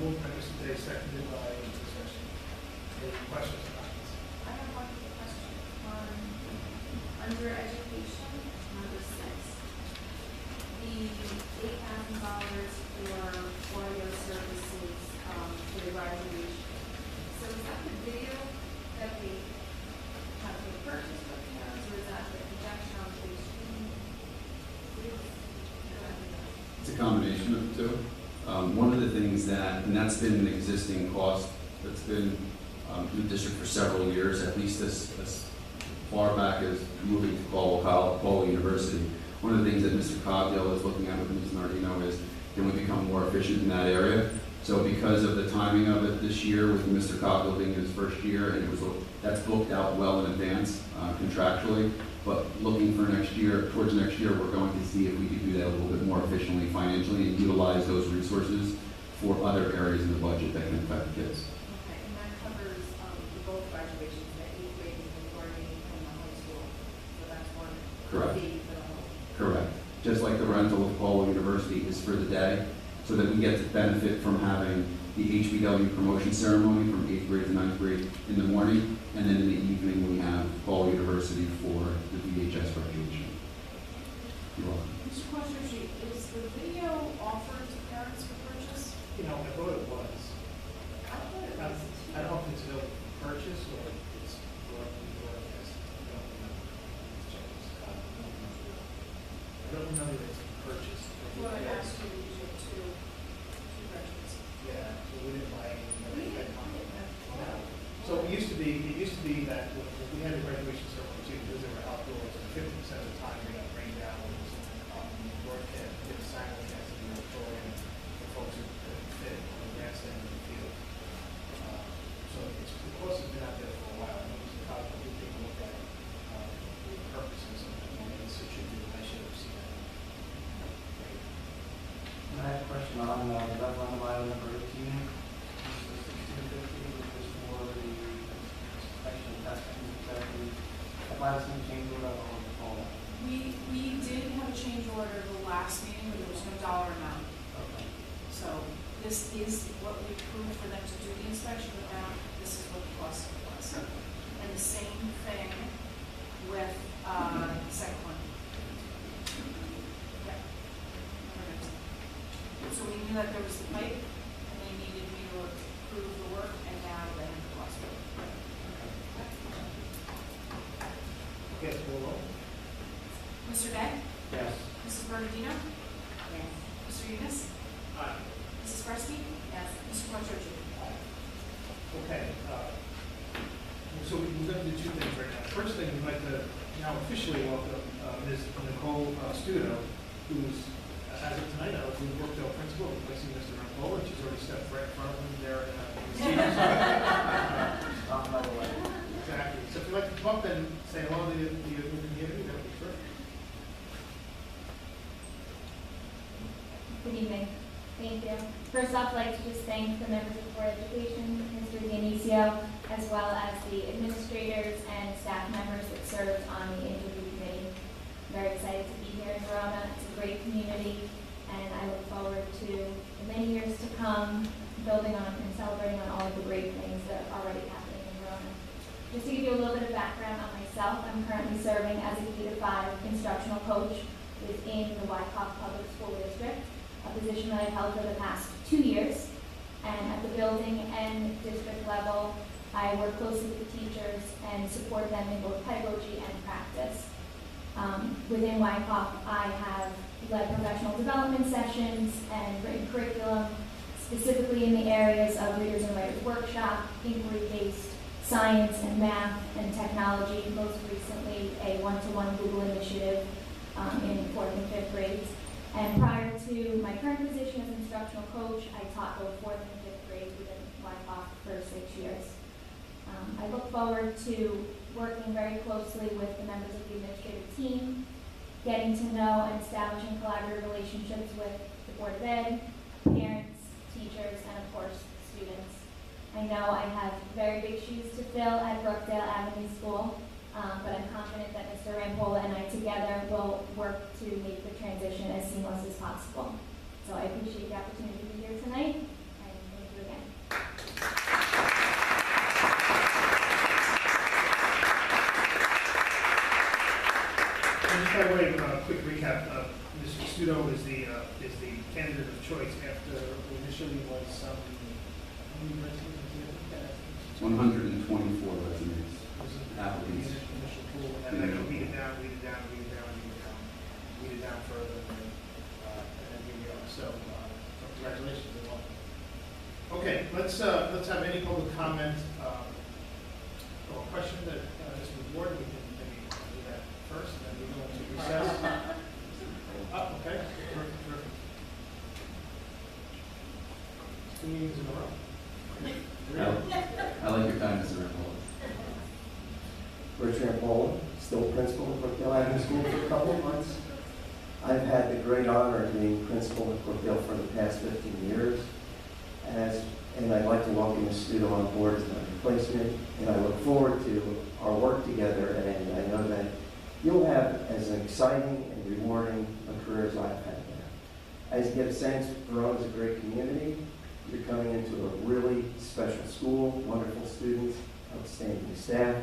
Moved by Mr. Day, seconded by Mr. Sessions. Any questions or comments? I have one question. Under education, number 6, the $8,000 for audio services for the graduation. So is that the video that they have to purchase with parents, or is that the projection on the screen? It's a combination of the two. One of the things and that's been an existing cost that's been in the district for several years, at least as far back as moving to Caldwell University. One of the things that Mr. Cogdill is looking at with Ms. Nardino is, can we become more efficient in that area? So because of the timing of it this year, with Mr. Cogdill being his first year, and that's booked out well in advance contractually, but looking for next year, towards next year, we're going to see if we can do that a little bit more efficiently financially and utilize those resources for other areas in the budget that can affect kids. Okay, and that covers both graduations, the 8th grade and the 4th grade and the high school. So that's one Correct. fee for the whole. Correct. Just like the rental of Caldwell University is for the day, so that we get to benefit from having the HBW promotion ceremony from 8th grade to 9th grade in the morning, and then in the evening we have Caldwell University for the VHS graduation. You're welcome. Mr. Quattrucci, is the video offered to parents for purchase? You know, I thought it was. I thought it was. I don't know if it's available for purchase or it's broadcast. I don't know if it's purchase. Well, I asked you to use it to purchase. Yeah, so we didn't buy We anything. didn't. No. So it used to be that when we had a graduation ceremony too, because they were outdoors, and 50% of the time we got rained down when it was broadcast, we did simulcast in the auditorium, for folks who couldn't fit on the grandstand in the field. So the course has been out there for a while, and Mr. College did take a look at the purposes of it, and it's a tribute, I should have seen that. I have a question on the Verona item number 18. This is 1650, which is for the inspection and testing. I'd like to see a change order on all that. We did have a change order the last meeting, but there was no dollar amount. Okay. So this is what we approved for them to do the inspection, but now this is what the cost was. And the same thing with the second one. Yeah. So we knew that there was the pipe, and they needed me to approve the work, and now they have the cost. Okay, so we'll roll. Mr. Day? Yes. Mrs. Bernardino? Yes. Mr. Eunice? Aye. Mrs. Bresky? Yes. Mr. Quattrucci? Okay, so we're going to do two things right now. First thing, we'd like to now officially welcome Ms. Nicole Studo, who's, as of tonight, our new Brookdale principal, replacing Mr. Rambola, and she's already stepped right in front of him there in the seat. Not another way. Exactly. So if you'd like to come up and say hello to the community, that would be great. Good evening. Thank you. First off, I'd like to just thank the members of the Board of Education, Mr. Dionisio, as well as the administrators and staff members that served on the interview committee. I'm very excited to be here in Verona. It's a great community, and I look forward to the many years to come, building on and celebrating on all of the great things that are already happening in Verona. Just to give you a little bit of background on myself, I'm currently serving as a K-5 instructional coach within the Wyckoff Public School District, a position that I've held for the past 2 years. And at the building and district level, I work closely with the teachers and support them in both pedagogy and practice. Within Wyckoff, I have led professional development sessions and written curriculum, specifically in the areas of Readers and Writers Workshop, inquiry-based science and math and technology, most recently a one-to-one Google initiative in 4th and 5th grades. And prior to my current position as instructional coach, I taught both 4th and 5th grades within Wyckoff for 6 years. I look forward to working very closely with the members of the administrative team, getting to know and establishing collaborative relationships with the Board of Ed, parents, teachers, and of course, students. I know I have very big shoes to fill at Brookdale Avenue School, but I'm confident that Mr. Rampola and I together will work to make the transition as seamless as possible. So I appreciate the opportunity to be here tonight, and thank you again. And just by way of a quick recap, Mr. Studo is the candidate of choice after initially was some, how many resumes did you have? 124 resumes. Was it the Applicants. initial pool, and then weed it down further, and then here we are. So congratulations and welcome. Okay, let's have any public comment or question that is from the board. We can maybe do that first, and then we go into recess. Okay, terrific. 2 meetings in a row. I like your time, Mr. Rampola. Rich Rampola, still principal at Brookdale Avenue School for a couple of months. I've had the great honor of being principal at Brookdale for the past 15 years. And I'd like to welcome Ms. Studo on board as my replacement. And I look forward to our work together. And I know that you'll have as an exciting and rewarding a career as I've had there. As you get a sense, Verona is a great community. You're coming into a really special school, wonderful students, outstanding staff.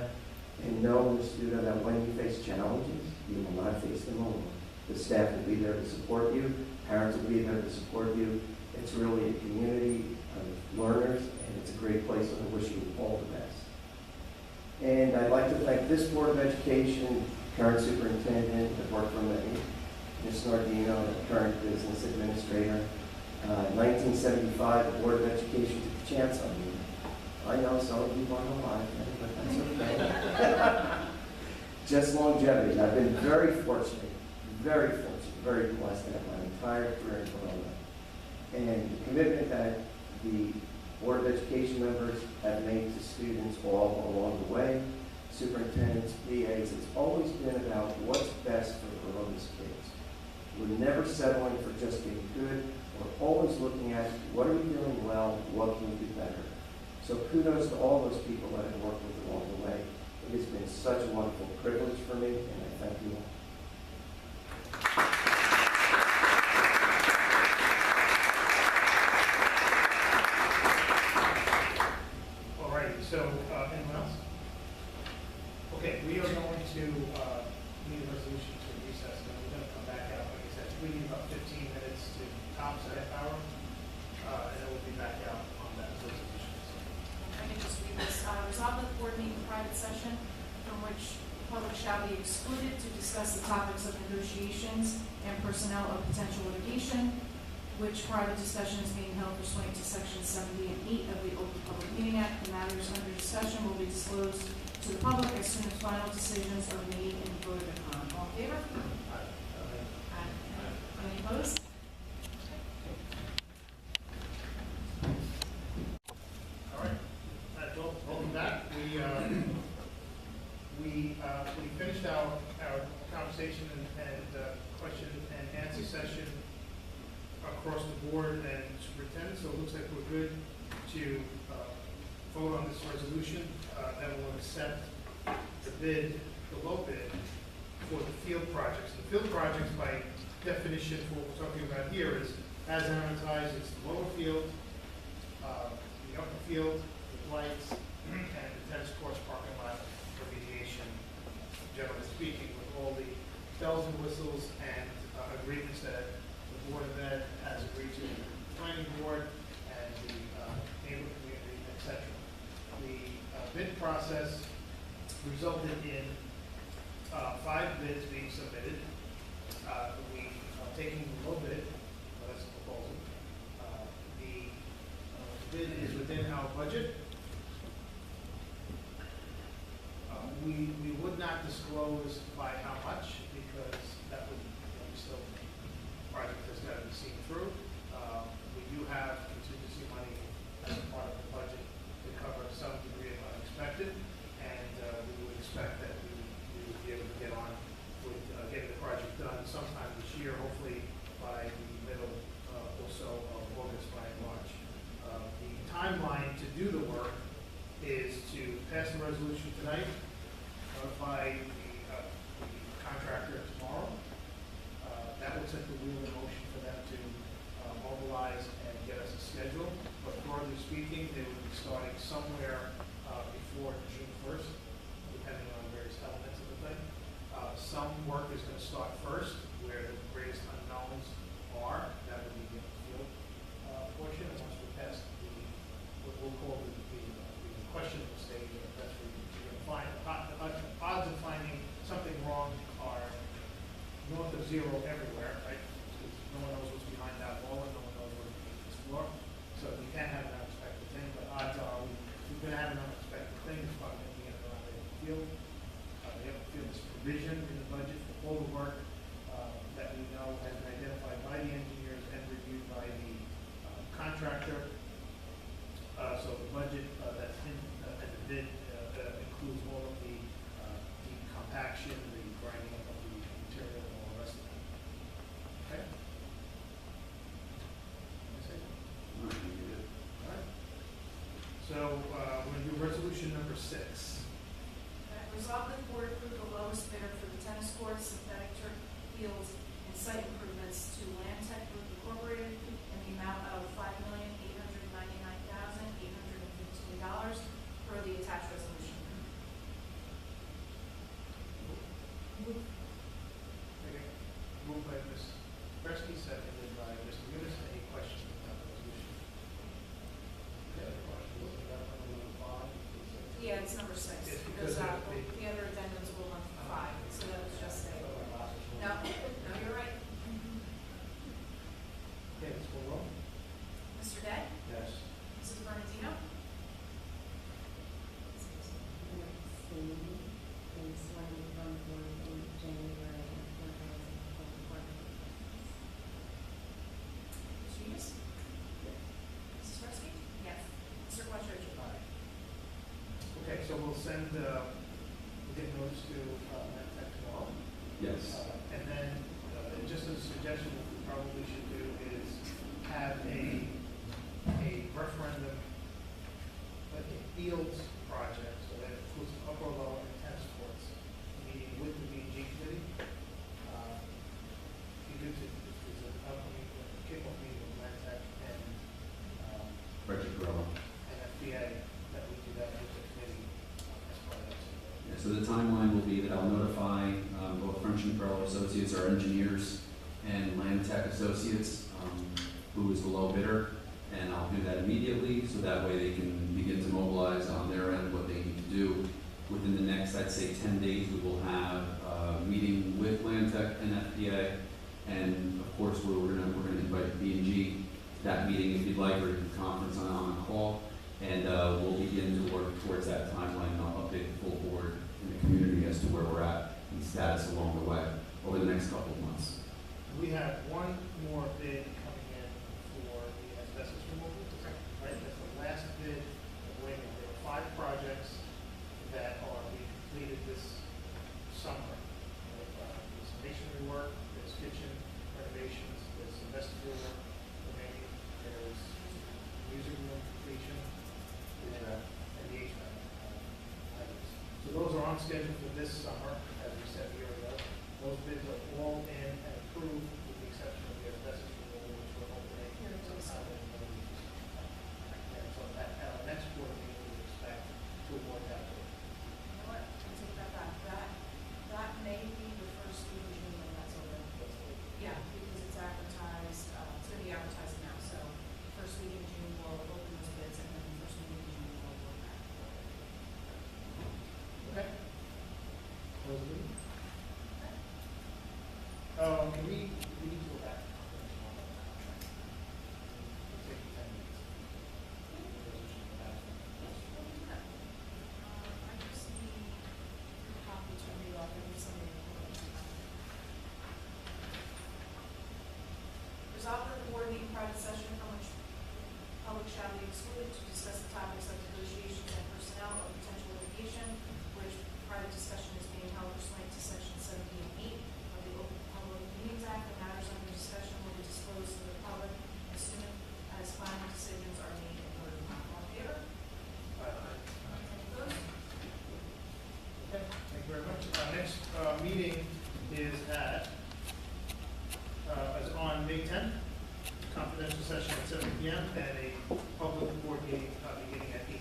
And know, Ms. Studo, that when you face challenges, you will not face them alone. The staff will be there to support you. Parents will be there to support you. It's really a community of learners, and it's a great place, and I wish you all the best. And I'd like to thank this Board of Education, current superintendent, I've worked for many, Ms. Nardino, the current business administrator. 1975, the Board of Education took a chance on me. I know some of you aren't alive, but that's okay. Just longevity. I've been very fortunate, very blessed to have my entire career in Verona. And the commitment that the Board of Education members have made to students all along the way, superintendents, PAs, it's always been about what's best for Verona's kids. We're never settling for just being good. We're always looking at what are we doing well, what can we do better. So kudos to all those people that I've worked with along the way. It has been such a wonderful privilege for me, and I thank you all. All right, so anyone else? Okay, we are going to need a resolution to recess, and we're going to come back out. Like I said, we need about 15 minutes to tops a half hour, and then we'll be back out on that resolution. I can just read this. Resolve that the board meet in private session from which the public shall be excluded to discuss the topics of negotiations and personnel or potential litigation, which private discussion is being held pursuant to Section 70 and 8 of the Open Public Meeting Act. The matters under discussion will be disclosed to the public as soon as final decisions are made and voted upon. All in favor? Aye. Any opposed? Welcome back. We finished our conversation and question and answer session across the board and superintendent, so it looks like we're good to vote on this resolution that will accept the bid, the low bid for the field projects. The field projects, by definition, for what we're talking about here, is as amortized. It's the lower field, the upper field, the lights, and the tennis courts, parking lot, remediation, generally speaking, with all the bells and whistles and agreements that the Board of Ed has agreed to, the planning board and the neighborhood community, etc. The bid process resulted in 5 bids being submitted. We are taking the low bid, that's the proposal. The bid is within our budget. We would not disclose by how much, because that would be still project that's got to be seen through. We do have contingency money as a part of the budget to cover some degree of unexpected, and we would expect that we would be able to get on with getting the project done sometime this year, hopefully by the middle or so of August, by March. The timeline to do the work is to pass the resolution tonight, notify set the wheel in motion for them to mobilize and get us a schedule. But broadly speaking, they would be starting somewhere before June 1st, depending on various elements of the thing. Some work is going to start first, where the greatest unknowns are. That would be the field portion. And once we pass what we'll call the questionable stage, that's where you're going to find the odds of finding something wrong are north of zero everywhere, right? Because no one knows what's behind that wall and no one knows what's beneath this floor. So you can't have an unexpected thing, but odds are we're going to have an unexpected thing. It's probably going to be around the field. They have to feel this provision in the budget for all the work that we know has been identified by the engineers and reviewed by the contractor. So the budget that's in the bid includes all of the compaction, the grinding up of the material, and all the rest of it. Okay? That's it. All right, you did it. All right. So we're going to do resolution number 6. Resolve that the board approve the lowest bidder for the tennis courts, synthetic turf fields, and site improvements to Land Tech Group Incorporated in the amount of $5,899,815 per the attached resolution. Okay. Moved by Ms. Bresky, seconded by Mr. Yunus. Any questions about the resolution? Yeah, it's number 6. Yes, Because because the other addendums will run for 5, so that was just a, no, you're right. Okay, let's go roll. Mr. Day? Yes. Mrs. Bernardino? This one from in January of 2024. Mr. Yunus? Mrs. Bresky? Yes. Mr. Quattro? Aye. Okay, so we'll send, we'll get notice to Land Tech tomorrow. Yes. And then, just a suggestion, what we probably should do is have a referendum, like a fields project, so that includes upper, lower, and tennis courts, meeting with the BG committee. Be good to, if there's an upcoming kickoff meeting with Land Tech and Richard Gorilla. FBA, that we do that with the committee as part of that. Yeah, so the timeline will be that I'll notify both French and Perler Associates, our engineers, and Land Tech Associates, who is the low bidder, and I'll do that immediately, so that way they can begin to mobilize on their end what they need to do. Within the next, I'd say, 10 days, we will have a meeting with Land Tech and FPA, and of course, we're gonna invite B&G to that meeting if you'd like, or to the conference on a call, and we'll begin to work towards that timeline, and I'll update the full board and the community as to where we're at and status along the way over the next couple of months. We have one more bid coming in for the asbestos removal, right? That's the last bid of waiting. There are 5 projects that are being completed this summer. There's masonry work, there's kitchen renovations, there's vestibule work remaining, there's music room completion, and the HVAC items. So those are on schedule for this summer, as we said a year ago. Those bids are all in and approved, with the exception of the asbestos removal, which we're hoping to sign in the and so at our next board meeting, we expect to award that bid. You know what, I take that back. That may be the first week of June when that's over. Yeah, because it's advertised, it's gonna be advertised now, so first week in June we'll open those bids and then the first week in June we'll award that. Okay? Close the meeting. Can we need to go back to confidential on that contract? It'll take 10 minutes. Resolution of that. I just need a copy to read off and somebody. Resolved that the board meet in private session from which public shall be excluded to discuss the topics of negotiations and personnel or potential litigation, which private discussion is being held pursuant to section 17(8) of the Open Public Meetings Act. The matters under discussion will be disclosed to the public as soon as final decisions are made in order to all in favor. Any opposed? Okay, thank you very much. Our next meeting is at session at 7 p.m. and a public board meeting beginning at 8.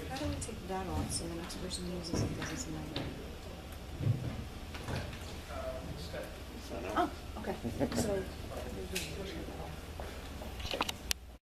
How do we take that off so the next person uses it doesn't seem like Step. Oh, okay. So,